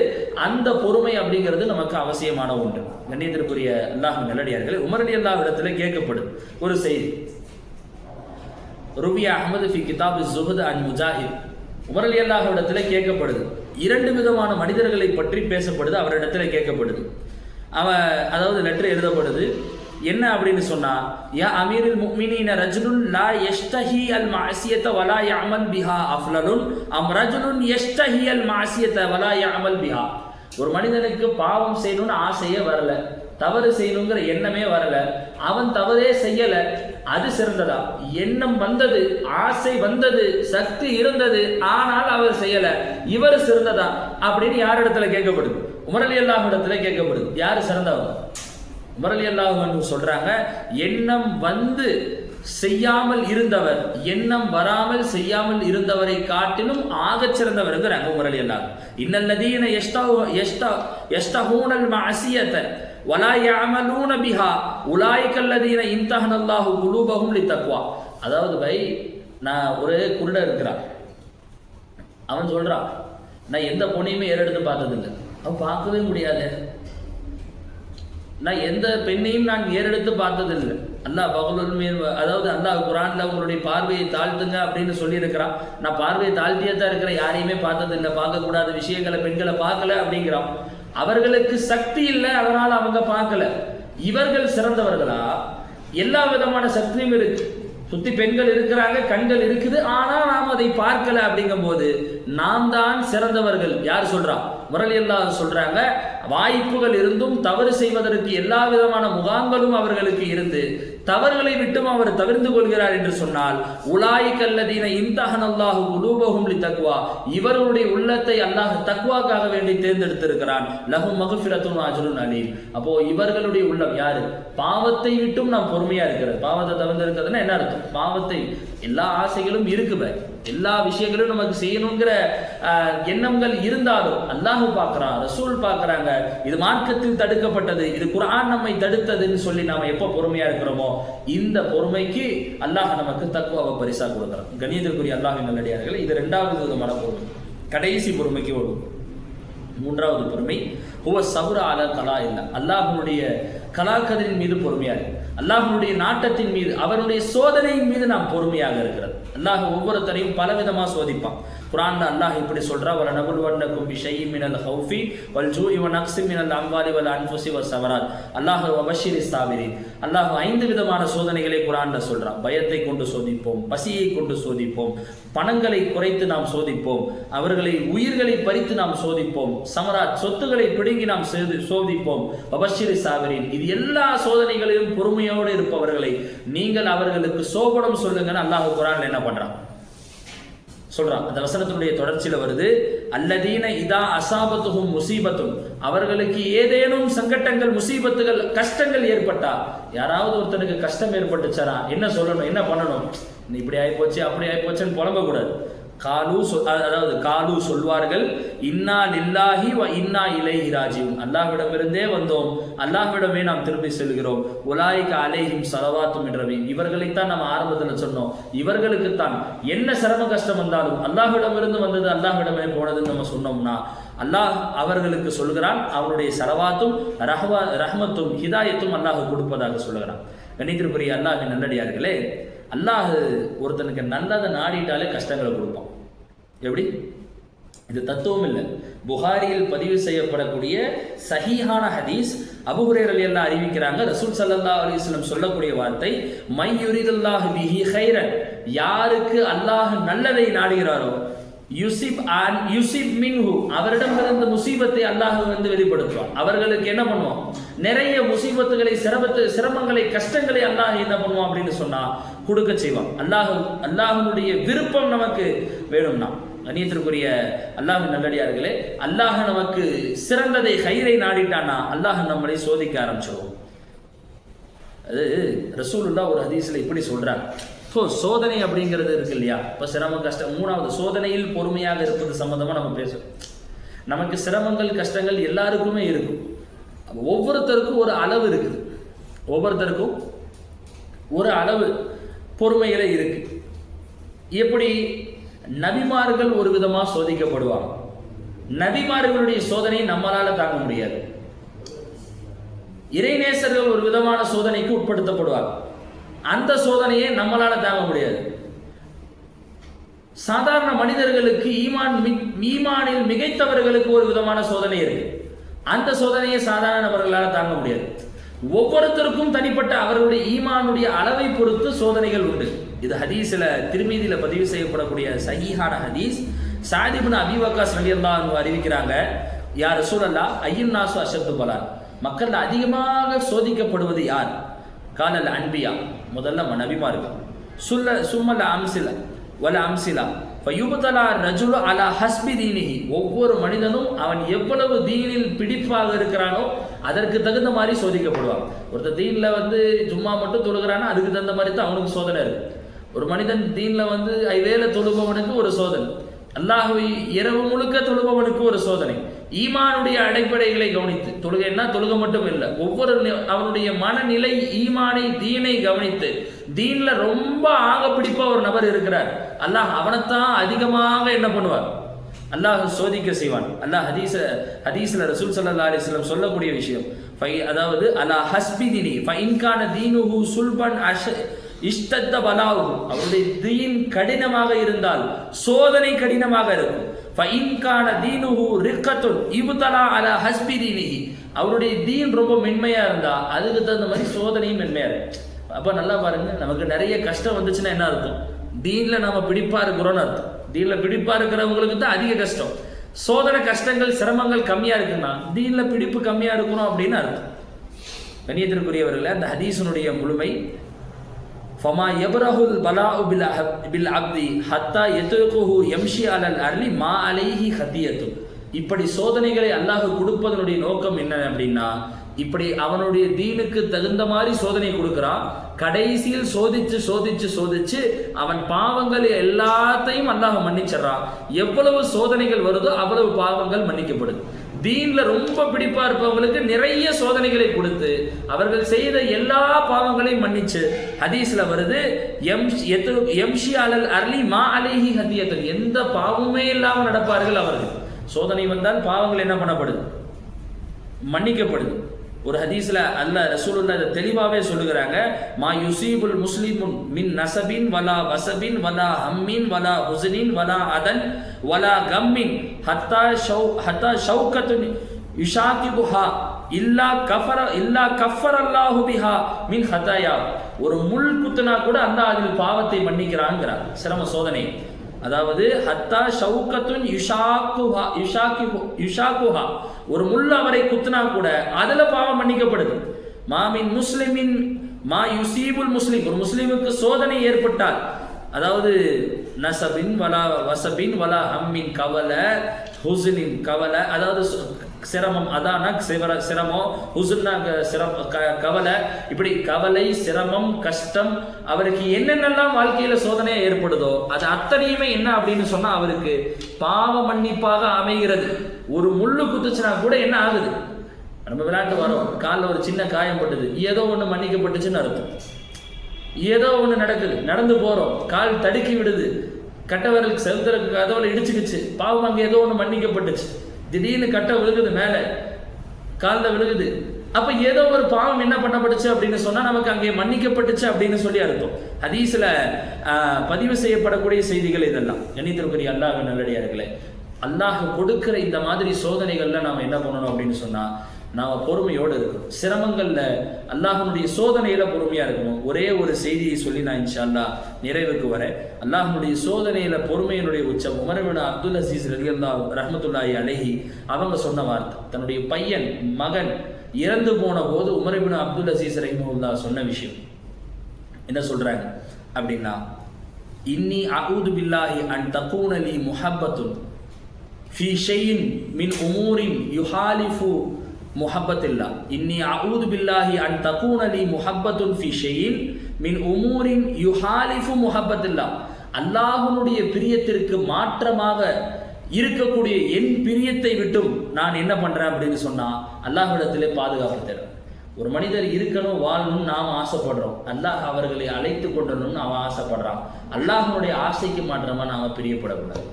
அந்த பொறுமை அப்படிங்கிறது நமக்கு அவசியமான ஒன்று. கண்ணியத்திற்குரிய அல்லாஹ் நல்லடியார்களே, உமர் ரலியல்லாஹு இடத்துல கேட்கப்படுது ஒரு செய்தி. ருபியா அஹ்மது ஃபி கிதாப் ஸுஹ்த் அன் முஜாஹித். உமர் ரலியல்லாஹு இடத்துல கேட்கப்படுது, இரண்டு விதமான மனிதர்களை பற்றி பேசப்படுது, அவரிடத்துல கேட்கப்படுது. அதாவது லெட்டர் எழுதப்படுது. என்ன அப்படின்னு சொன்னா, யா அமீருல் முஃமினீன ரஜுலுன் லா யஷ்தஹி அல் மஅசியத வலா யஅமல் பிஹா அஃலலுன் அம் ரஜுலுன் யஷ்தஹி அல் மஅசியத வலா யஅமல் பிஹா. ஒரு மனிதனுக்கு பாவம் செய்யணும்னு ஆசையே வரல, தவறு செய்யணுங்கிற எண்ணமே வரல, அவன் தவறே செய்யல, அது சிறந்ததா? எண்ணம் வந்தது, ஆசை வந்தது, சக்தி இருந்தது, ஆனால் அவர் செய்யல, இவர் சிறந்ததா அப்படின்னு யார் இடத்துல கேட்கப்படுது? உமர் ரலியல்லாஹு இடத்துல கேட்கப்படுது. யாரு சிறந்தவர்? உமர் ரலியல்லாஹு சொல்றாங்க, எண்ணம் வந்து செய்யாமல் இருந்தவர், எண்ணம் வராமல் செய்யாமல் இருந்தவரை காட்டிலும் ஆகச் சிறந்தவருங்கிறாங்க உமர் ரலியல்லாஹு. இன்னல்லதீன யஸ்தஹூனல் மஅசியத வலா யஅமலூன பிஹா உலாயிகல்லதீன இம்தஹனல்லாஹு குலூபஹும் லித்தக்வா. அதாவது நான் ஒரு குருடர் இருக்கிறான், அவன் சொல்றான், நான் எந்த பொண்ணையுமே ஏறெடுத்து பார்த்ததில்லை. அவன் பார்க்கவே முடியாது. நான் எந்த பெண்ணையும் நான் ஏறெடுத்து பார்த்ததில்லை. அல்லாஹ் அதாவது அல்லாஹ் குர்ஆன்ல உங்களுடைய பார்வையை தாழ்த்துங்க அப்படின்னு சொல்லி இருக்கிறான். நான் பார்வையை தாழ்த்தியே தான் இருக்கிறேன், யாரையுமே பார்த்ததில்லை, பார்க்கக்கூடாத விஷயங்களை பெண்களை பார்க்கல அப்படிங்கிறான். அவர்களுக்கு சக்தி இல்லை, அதனால அவங்க பார்க்கல. இவர்கள் சிறந்தவர்களா? எல்லா விதமான சக்தியும் இருக்கு, சுத்தி பெண்கள் இருக்கிறாங்க, கண்கள் இருக்குது, ஆனா நாம் அதை பார்க்கல. அப்படிங்கும் போது நாம் தான் சிறந்தவர்கள். யார் சொல்றா? உமர் ரலியல்லாஹு சொல்றாங்க, வாய்ப்புகள் இருந்தும் தவறு செய்வதற்கு எல்லா விதமான முகாம்களும் அவர்களுக்கு இருந்து தவறுகளை விட்டும் அவர் தவிர்த்து கொள்கிறார் என்று சொன்னால், உலாயிகல்லதீன இம்தஹனல்லாஹு குலூபஹும் லித்தக்வா, இவர்களுடைய உள்ளத்தை அல்லாஹ் தக்வாக்காக வேண்டி தேர்ந்தெடுத்திருக்கிறான். லஹும் மக்ஃபிரத்துன் வ அஜ்ருன் அலீம். அப்போ இவர்களுடைய உள்ளம் யாரு? பாவத்தை விட்டும் நாம் பொறுமையா இருக்கிறது. பாவத்தை தவிர்த்து இருக்கிறதுன்னா என்ன அர்த்தம்? பாவத்தை எல்லா ஆசைகளும் இருக்குவே, எல்லா விஷயங்களும் நமக்கு செய்யணுங்கிற எண்ணங்கள் இருந்தாலும் அல்லாஹ் பார்க்கிறான், ரசூல் பார்க்கறாங்க, இது மார்க்கத்தில் தடுக்கப்பட்டது, இது குர்ஆன் நம்மை தடுத்ததுன்னு சொல்லி நாம எப்ப பொறுமையா இருக்கிறோமோ இந்த பொறுமைக்கு அல்லாஹ் நமக்கு தக்வாவை பரிசா கொடுக்கிறான். கணியத்திற்குரிய அல்லாஹ்வின் நல்லடியார்களே, இது இரண்டாவது விதமான பொறுமை. கடைசி பொறுமைக்கு வரும். மூன்றாவது பொறுமை ஹுவ சப்ர அலா கலா இல்ல, அல்லாஹ்வுடைய கலாக்கதிரின் மீது பொறுமையாக, அல்லாஹ்வுடைய நாட்டத்தின் மீது, அவருடைய சோதனையின் மீது நாம் பொறுமையாக இருக்கிறது. அல்லாஹ் ஒவ்வொருத்தரையும் பலவிதமா சோதிப்பான். குர்ஆன்ல அல்லாஹ் இப்படி சொல்றா, வல நபுல்வன்னக்கும் பிஷைஇன் மினல் ஹௌஃபி வல் ஜூஇ வ நக்ஸின் மினல் அம்வாலி வல் அன்ஃபுஸி வஸ்ஸமராத். அல்லாஹ் வபஷிரிஸ் சாபிரீன். அல்லாஹ் 5 விதமான சோதனைகளை குர்ஆன்ல சொல்றான். பயத்தை கொண்டு சோதிப்போம், பசியை கொண்டு சோதிப்போம், பணங்களை குறைத்து நாம் சோதிப்போம், அவர்களை உயிர்களை பறித்து நாம் சோதிப்போம், சமராத் சொத்துக்களை பிடுங்கி நாம் சோதிப்போம், வபஷிரிஸ் சாபிரீன். இது எல்லா சோதனைகளிலும் பொறுமையோடு இருப்பவர்களை நீங்கள் அவர்களுக்கு சோபனம் சொல்லுங்கன்னு அல்லாஹ் குர்ஆன்ல என்ன பண்றான் சொல்றான். அந்த வசனத்தினுடைய தொடர்ச்சியில வருது, அல்லதீன இதா அசாபத்துஹும் முசீபத்தும், அவர்களுக்கு ஏதேனும் சங்கட்டங்கள், முசீபத்துகள், கஷ்டங்கள் ஏற்பட்டா, யாராவது ஒருத்தனுக்கு கஷ்டம் ஏற்பட்டுச்சாரா என்ன சொல்லணும், என்ன பண்ணணும், இப்படி ஆயிப்போச்சு அப்படி ஆயிப்போச்சுன்னு புலம்ப கூடாது. காலு சொல்வார்கள், இன்னா லில்லாஹி வ இன்னா இலைஹி ராஜிஊன், அல்லாஹ்விடமிருந்தே வந்தோம், அல்லாஹ்விடமே நாம் திரும்பி செல்கிறோம். உலாயிக அலைஹிம் ஸலவாத்தும் மின் ரப்பீஹிம், இவர்களைத்தான் நம்ம ஆரம்பத்தில் சொன்னோம், இவர்களுக்குத்தான் என்ன சிரம கஷ்டம் வந்தாலும் அல்லாஹ்விடமிருந்து வந்தது, அல்லாஹ்விடமே போனதுன்னு நம்ம சொன்னோம்னா அல்லாஹ் அவர்களுக்கு சொல்கிறான், அவனுடைய ஸலவாத்தும் ரஹ்மத்தும் ஹிதாயத்தும் அல்லாஹ் கொடுப்பதாக சொல்லுகிறான். கணித்திற்குரிய அல்லாஹ்வின் நல்லடியார்களே, அல்லாஹ் ஒருத்தனுக்கு நல்லதை நாடிட்டாலே கஷ்டங்களை கொடுப்பான். எப்படி? இது தத்துவம் இல்லை, புகாரியில் பதிவு செய்யப்படக்கூடிய சஹீஹான ஹதீஸ். அபூ ஹுரைரா ரலியல்லாஹு அன்ஹு அறிவிக்கிறாங்க, ரசூல் ஸல்லல்லாஹு அலைஹி வஸல்லம் சொல்லக்கூடிய வார்த்தை, மை யுரிதுல்லாஹு பிஹி கைரன், யாருக்கு அல்லாஹ் நல்லதை நாடுகிறாரோ, யுசிப் மின்ஹு, அவரிடமிருந்து முசீபத்தை அல்லாஹ் வெளிப்படுத்துவான். அவர்களுக்கு என்ன பண்ணுவான், நிறைய முசீபத்துகளை, சிரமங்களை, கஷ்டங்களை அல்லாஹ் என்ன பண்ணுவான் அப்படின்னு சொன்னா கொடுக்க செய்வான். அல்லாஹ்வுடைய விருப்பம் நமக்கு வேணும்னா, கண்ணியத்திற்குரிய அல்லாஹ்வின் நல்லடியார்களே, அல்லாஹ் நமக்கு சிறந்ததை ஹைரை நாடிட்டானா அல்லாஹ் நம்மளை சோதிக்க ஆரம்பிச்சிடுவோம். அது ரசூலுல்லாஹ் ஒரு ஹதீஸ்ல இப்படி சொல்றாங்க. சோதனை அப்படிங்கிறது இருக்கு இல்லையா, இப்போ சிரமம் கஷ்டம். மூணாவது, சோதனையில் பொறுமையாக இருப்பது சம்பந்தமா நம்ம பேசுறோம். நமக்கு சிரமங்கள் கஷ்டங்கள் எல்லாருக்குமே இருக்கும். ஒவ்வொருத்தருக்கும் ஒரு அளவு இருக்குது, ஒவ்வொருத்தருக்கும் ஒரு அளவு பொறுமையில இருக்கு. எப்படி? நபிமார்கள் ஒரு விதமா சோதிக்கப்படுவாங்க, நபிமார்களுடைய சோதனை நம்மளால தாங்க முடியாது. இறைநேசர்கள் ஒரு விதமான சோதனைக்கு உட்படுத்தப்படுவாங்க, அந்த சோதனையை நம்மளால தாங்க முடியாது. சாதாரண மனிதர்களுக்கு, ஈமானில் மிகைத்தவர்களுக்கு ஒரு விதமான சோதனை இருக்கு, அந்த சோதனையை சாதாரண நபர்களால் தாங்க முடியாது. ஒவ்வொருத்தருக்கும் தனிப்பட்ட அவர்களுடைய ஈமானுடைய அளவை பொறுத்து சோதனைகள் உண்டு. இது ஹதீஸ்ல திர்மிதியில பதிவு செய்யப்படக்கூடிய சஹீஹான ஹதீஸ். சஅத் இப்னு அபீ வக்காஸ் ரலியல்லாஹு அன்ஹு அறிவிக்கிறாங்க, யா ரசூலல்லாஹ் அய்யுன் நாஸு அஷத்து பலான், மக்கள் அதிகமாக சோதிக்கப்படுவது யார்? காலல் அன்பியா, முதல்ல நபிமார்கள், சும்மல அம்சிலா வல அம்சிலா ஃபயுப்தலா ரஜுலு அலா ஹஸ்பி தீனிஹி, ஒவ்வொரு மனிதனும் அவன் எவ்வளவு தீனில் பிடிப்பாக இருக்கிறானோ அதற்கு தகுந்த மாதிரி சோதிக்கப்படுவான். ஒருத்தர் தீன்ல ஜும்மா மட்டும் தொழுகிறானா அதுக்கு தகுந்த மாதிரி தான் அவனுக்கு சோதனை இருக்கு. ஒரு மனிதன் தீன்ல ஐவேல தொழுபவனுக்கு ஒரு சோதனை, அல்லாஹ்வை இரவு முழுக்க தொழுபவனுக்கு ஒரு சோதனை. ஈமானுடைய அடிப்படைகளை கவனித்து, தொழுகைன்னா தொழுகை மட்டும் இல்லை, ஒவ்வொரு அவனுடைய மனநிலை, ஈமானை, தீனை கவனித்து, தீன்ல ரொம்ப ஆக பிடிப்பா ஒரு நபர் இருக்கிறார், அல்லாஹ் அவனைத்தான் அதிகமாக என்ன பண்ணுவார், அல்லாஹ் சோதிக்க செய்வான். அல்லாஹ் ஹதீஸ்ல ரசூல் ஸல்லல்லாஹு அலைஹி வஸல்லம் சொல்லக்கூடிய விஷயம், அதாவது அலா ஹஸ்பி தீனி ஃபஇன்கான தீனுஹு சுல்பன் இஷ்தத்த பலாஹு, அவருடைய தீன் கடினமாக இருந்தால் சோதனை கடினமாக இருக்கும். ஃபஇன்கான தீனுஹு ரிக்கத்துன் இப்தலா அலா ஹஸ்பி தீனிஹி, அவருடைய தீன் ரொம்ப மென்மையா இருந்தா அதுக்கு தகுந்த மாதிரி சோதனையும் மென்மையா இருக்கும். அப்ப நல்லா பாருங்க, நமக்கு நிறைய கஷ்டம் வந்துச்சுன்னா என்ன அர்த்தம்? தீன்ல நம்ம பிடிப்பா இருக்கிறோம்னு அர்த்தம். தீன்ல பிடிப்பா இருக்கிறவங்களுக்கு தான் அதிக கஷ்டம். சோதனை கஷ்டங்கள் சிரமங்கள் கம்மியா இருக்குன்னா தீன்ல பிடிப்பு கம்மியா இருக்கணும் அப்படின்னு அர்த்தம். கண்ணியத்திற்குரியவர்களே, அந்த ஹதீஸினுடைய முழுமை, ஃபமா யப்ரஹுல் பலாஉ பில் அப்தி ஹத்தா யத்ருகுஹு யம்ஷி அலல் அர்லி மா அலைஹி ஹதியத்து, இப்படி சோதனைகளை அல்லாஹ் கொடுப்பதனுடைய நோக்கம் என்ன அப்படின்னா, இப்படி அவனுடைய தீனுக்கு தகுந்த மாதிரி சோதனை கொடுக்கிறான். கடைசியில் சோதிச்சு சோதிச்சு சோதிச்சு அவன் பாவங்கள் எல்லாத்தையும் அல்லாஹ் மன்னிச்சிடறான். எவ்வளவு சோதனைகள் வருதோ அவ்வளவு பாவங்கள் மன்னிக்கப்படுது. தீன்ல ரொம்ப பிடிப்பா இருப்பவங்களுக்கு நிறைய சோதனைகளை கொடுத்து அவர்கள் செய்த எல்லா பாவங்களையும் மன்னிச்சு, ஹதீஸ்ல வருது, எம்ஷி அலல் அர்லி மா அலைஹி ஹதியத்தன், எந்த பாவமே இல்லாமல் நடப்பார்கள் அவர்கள். சோதனை வந்தால் பாவங்கள் என்ன பண்ணப்படுது? மன்னிக்கப்படுது. ஒரு ஹதீஸ்ல அல்லாஹ் ரசூலுல்லாஹ் இதை தெளிவாவே சொல்லுகிறாங்க, மா யுசீபுல் முஸ்லிமுன் மின் நஸபின் வலா வஸபின் வலா ஹம்மின் வலா ஹுஸ்னின் வலா அதன் வலா கம்மின் ஹத்தா ஷௌகத்துன் யுஷாகிபுஹா இல்லா கஃபரல்லாஹு பிஹா மின் ஹதாயா. ஒரு முள் குத்துனா கூட அல்லாஹ் அதில் பாவத்தை மன்னிக்கிறான்ங்கிறார். சிரம சோதனை, அதாவது ஹத்தா ஷௌகத்துன் யுஷாகுஹா, ஒரு முள் அவரை குத்துனா கூட அதுல பாவம் மன்னிக்கப்படுது. மாமின் முஸ்லிமின் மா யுசீபுல் முஸ்லிம், ஒரு முஸ்லிமுக்கு சோதனை ஏற்பட்டால், அதாவது நஸபின் வலா வஸபின் வலா ஹம்மின், கவலை, ஹுஸ்னின் கவலை, அதாவது சிரமம், அதான சிரமம், ஹுஸ்னா கவலை, இப்படி கவலை, சிரமம், கஷ்டம், அவருக்கு என்னென்னலாம் வாழ்க்கையில சோதனையா ஏற்படுதோ அது அத்தனையுமே என்ன அப்படின்னு சொன்னா அவருக்கு பாவ மன்னிப்பாக அமைகிறது. ஒரு முள்ளு குத்துச்சுனா கூட என்ன ஆகுது? நம்ம விளையாட்டு வரோம், காலில் ஒரு சின்ன காயம் பட்டுது, ஏதோ ஒன்று மன்னிக்கப்பட்டுச்சுன்னு அர்த்தம். ஏதோ ஒன்று நடக்குது, நடந்து போறோம், கால் தடுக்கி விடுது, கட்டவர்களுக்கு செலுத்துறதுக்கு கதவுல இடிச்சுக்கிச்சு, பாவம் அங்கே ஏதோ ஒன்று மன்னிக்கப்பட்டுச்சு. திடீர்னு கட்டை விழுகுது, மேல காலில் விழுகுது, அப்ப ஏதோ ஒரு பாவம் என்ன பண்ணப்பட்டுச்சு அப்படின்னு சொன்னா நமக்கு அங்கே மன்னிக்கப்பட்டுச்சு அப்படின்னு சொல்லி அர்த்தம். ஹதீஸ்ல பதிவு செய்யப்படக்கூடிய செய்திகள் இதெல்லாம். கண்ணியத்திற்குரிய அல்லாஹ் நல்லடியார்களே, அல்லாஹ் கொடுக்கிற இந்த மாதிரி சோதனைகள்ல நாம என்ன பண்ணணும் அப்படின்னு சொன்னா, நாம பொறுமையோடு இருக்கணும். சிரமங்கள்ல அல்லாஹ்வுடைய சோதனையில பொறுமையா இருக்கணும். ஒரே ஒரு செய்தியை சொல்லி நான் இன்ஷா அல்லாஹ் நிறைவுக்கு வரேன். அல்லாஹ்வுடைய சோதனையில பொறுமையினுடைய உச்சம் உமர் இப்னு அப்துல் அசீஸ் ரலியல்லாஹு ரஹ்மத்துல்லாஹி அலைஹி அவங்க சொன்ன வார்த்தை. தன்னுடைய பையன் மகன் இறந்து போன போது உமர் இப்னு அப்துல் அசீஸ் ரஹிமஹுல்லாஹ் சொன்ன விஷயம் என்ன சொல்றாங்க அப்படின்னா, இன்னி அஊது பில்லாஹி அன் தகூன லி முஹப்பத்துன் ஃபீ ஷைஇன் மின் உமூரின் யுஹாலிஃபு முஹப்பத்தில்லா. இன்னி அஊது பில்லாஹி அன் தகூன லி முஹப்பத்துன் ஃபீ ஷைஇன் மின் உமூரின் யுஹாலிஃபு முஹப்பத்தில்லா. அல்லாஹ்வுடைய பிரியத்திற்கு மாற்றமாக இருக்கக்கூடிய என் பிரியத்தை விட்டும் நான் என்ன பண்றேன் அப்படின்னு சொன்னா அல்லாஹ்விடத்திலே பாதுகாப்பு தரேன். ஒரு மனிதர் இருக்கணும், வாழணும்னு நாம் ஆசைப்படுறோம். அல்லாஹ் அவர்களை அழைத்து கொண்டணும்னு அவன் ஆசைப்படுறான். அல்லாஹ்வுடைய ஆசைக்கு மாற்றமா நாம பிரியப்படக்கூடாது.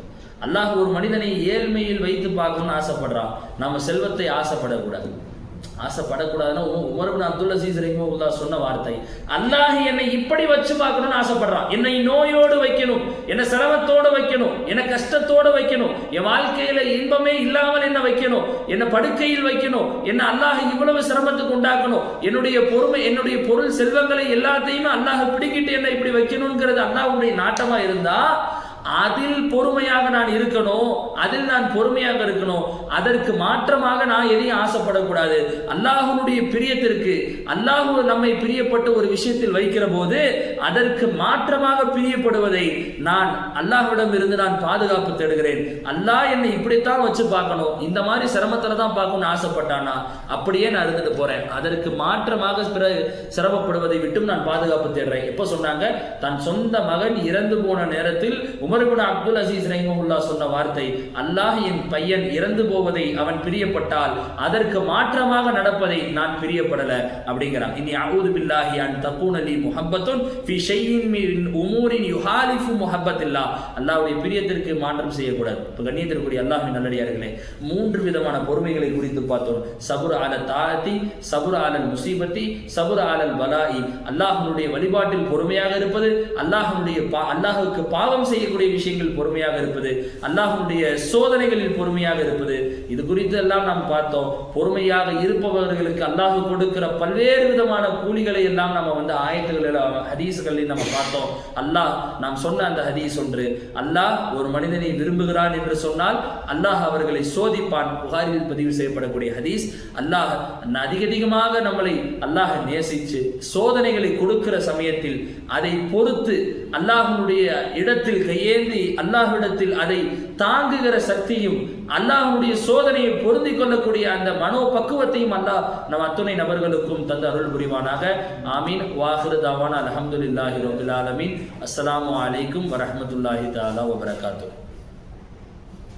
அல்லாஹ் ஒரு மனிதனை ஏழ்மையில் வைத்து பார்க்கணும்னு ஆசைப்படுறான், நாம செல்வத்தை ஆசைப்படக்கூடாது. ஆசைப்படக்கூடாதுன்னா உமர் இப்னு அப்துல் அசீஸ் ரஹிமஹுல்லாஹ் சொன்ன வார்த்தை, அல்லாஹ் என்னை இப்படி வச்சு பார்க்கணும்னு ஆசைப்படுறான். என்னை நோயோடு வைக்கணும், என்னை சிரமத்தோடு வைக்கணும், என்னை கஷ்டத்தோடு வைக்கணும், என் வாழ்க்கையில இன்பமே இல்லாமல் என்ன வைக்கணும், என்னை படுக்கையில் வைக்கணும், என்ன அல்லாஹ் இவ்வளவு சிரமத்துக்கு உண்டாக்கணும், என்னுடைய பொறுமை, என்னுடைய பொருள் செல்வங்களை எல்லாத்தையுமே அல்லாஹ் பிடிக்கிட்டு என்னை இப்படி வைக்கணுங்கிறது அல்லாஹ்வுடைய நாட்டமா இருந்தா அதில் பொறுமையாக நான் இருக்கணும், அதில் நான் பொறுமையாக இருக்கணும். அதற்கு மாற்றமாக நான் எதையும் ஆசைப்படக்கூடாது. அல்லாஹ்வுடைய பிரியத்திற்கு அல்லாஹ் நம்மை பிரியப்பட்ட ஒரு விஷயத்தில் வைக்கிற போது அதற்கு மாற்றமாக பிரியப்படுவதை நான் அல்லாஹ்விடம் இருந்து நான் பாதுகாப்பு தேடுகிறேன். அல்லாஹ் என்னை இப்படித்தான் வச்சு பார்க்கணும், இந்த மாதிரி சிரமத்துல தான் பார்க்கணும்னு ஆசைப்பட்டானா அப்படியே நான் இருந்துட்டு போறேன். அதற்கு மாற்றமாக சிரமப்படுவதை விட்டும் நான் பாதுகாப்பு தேடுறேன். எப்ப சொன்னாங்க? தன் சொந்த மகன் இறந்து போன நேரத்தில் உமர் இப்னு அப்துல் அசீஸ் ரஹிமஹுல்லாஹ் சொன்ன வார்த்தை, அல்லாஹ் என் பையன் இறந்து போவதை அவன் பிரியப்பட்டால் அதற்கு மாற்றமாக நடப்பதை நான் பிரியப்படல அப்படிங்கிறான். இனி அஊது பில்லாஹி அன் தகூன லி முஹப்பத்துன் ஃபீ ஷைஇன் மின் உமூரின் யுஹாலிஃபு முஹப்பத்தில்லாஹ். அல்லாஹ்வுடைய பிரியத்திற்கு மாற்றம் செய்யக்கூடாது. இப்போ கண்ணியத்திற்குரிய அல்லாஹ்வின் நல்லடியார்களே, 3 விதமான பொறுமைகளை குறித்து பார்த்தோம். சபுர் அல தாஅத்தி, சபுர் அலல் முசீபத்தி, சபுர் அலல் பலாஇ. அல்லாஹ்வுடைய வழிபாட்டில் பொறுமையாக இருப்பது, அல்லாஹ்வுக்கு பாவம் செய்யக்கூடிய விஷயங்கள் பொறுமையாக இருப்பது, அல்லாஹ்வுடைய சோதனைகளில் பொறுமையாக இருப்பது. இது குறித்து எல்லாம் நாம் பார்த்தோம். பொறுமையாக இருப்பவர்களுக்கு அல்லாஹ் கொடுக்கிற பல்வேறு விதமான கூலிகளை எல்லாம் நம்ம ஆயத்துகளில் ஹதீஸ்களில் நம்ம பார்த்தோம். அல்லாஹ் நாம் சொன்ன அந்த ஹதீஸ் ஒன்று, அல்லாஹ் ஒரு மனிதனை விரும்புகிறான் என்று சொன்னால் அல்லாஹ் அவர்களை சோதிப்பான். புகாரில் பதிவு செய்யப்படக்கூடிய ஹதீஸ். அல்லாஹ் அதிகமாக நம்மளை அல்லாஹ் நேசிச்சு சோதனைகளை கொடுக்கிற சமயத்தில் அதை பொறுத்து அல்லாஹ்வுடைய இடத்தில் கையேந்தி அல்லாஹ்விடத்தில் அதை தாங்குகிற சக்தியும் அல்லாஹ்வுடைய சோதனையை பொருந்திக் கொள்ளக்கூடிய அந்த மனோ பக்குவத்தையும் அல்லாஹ் நம் அத்துணை நபர்களுக்கும் தந்து அருள் புரிவானாக. ஆமீன். வாஹிரு தாவானா அல்ஹம்துலில்லாஹி ரப்பில் ஆலமீன். அஸ்ஸலாமு அலைக்கும் வரஹ்மத்துல்லாஹி தஆலா வபரகாத்துஹு.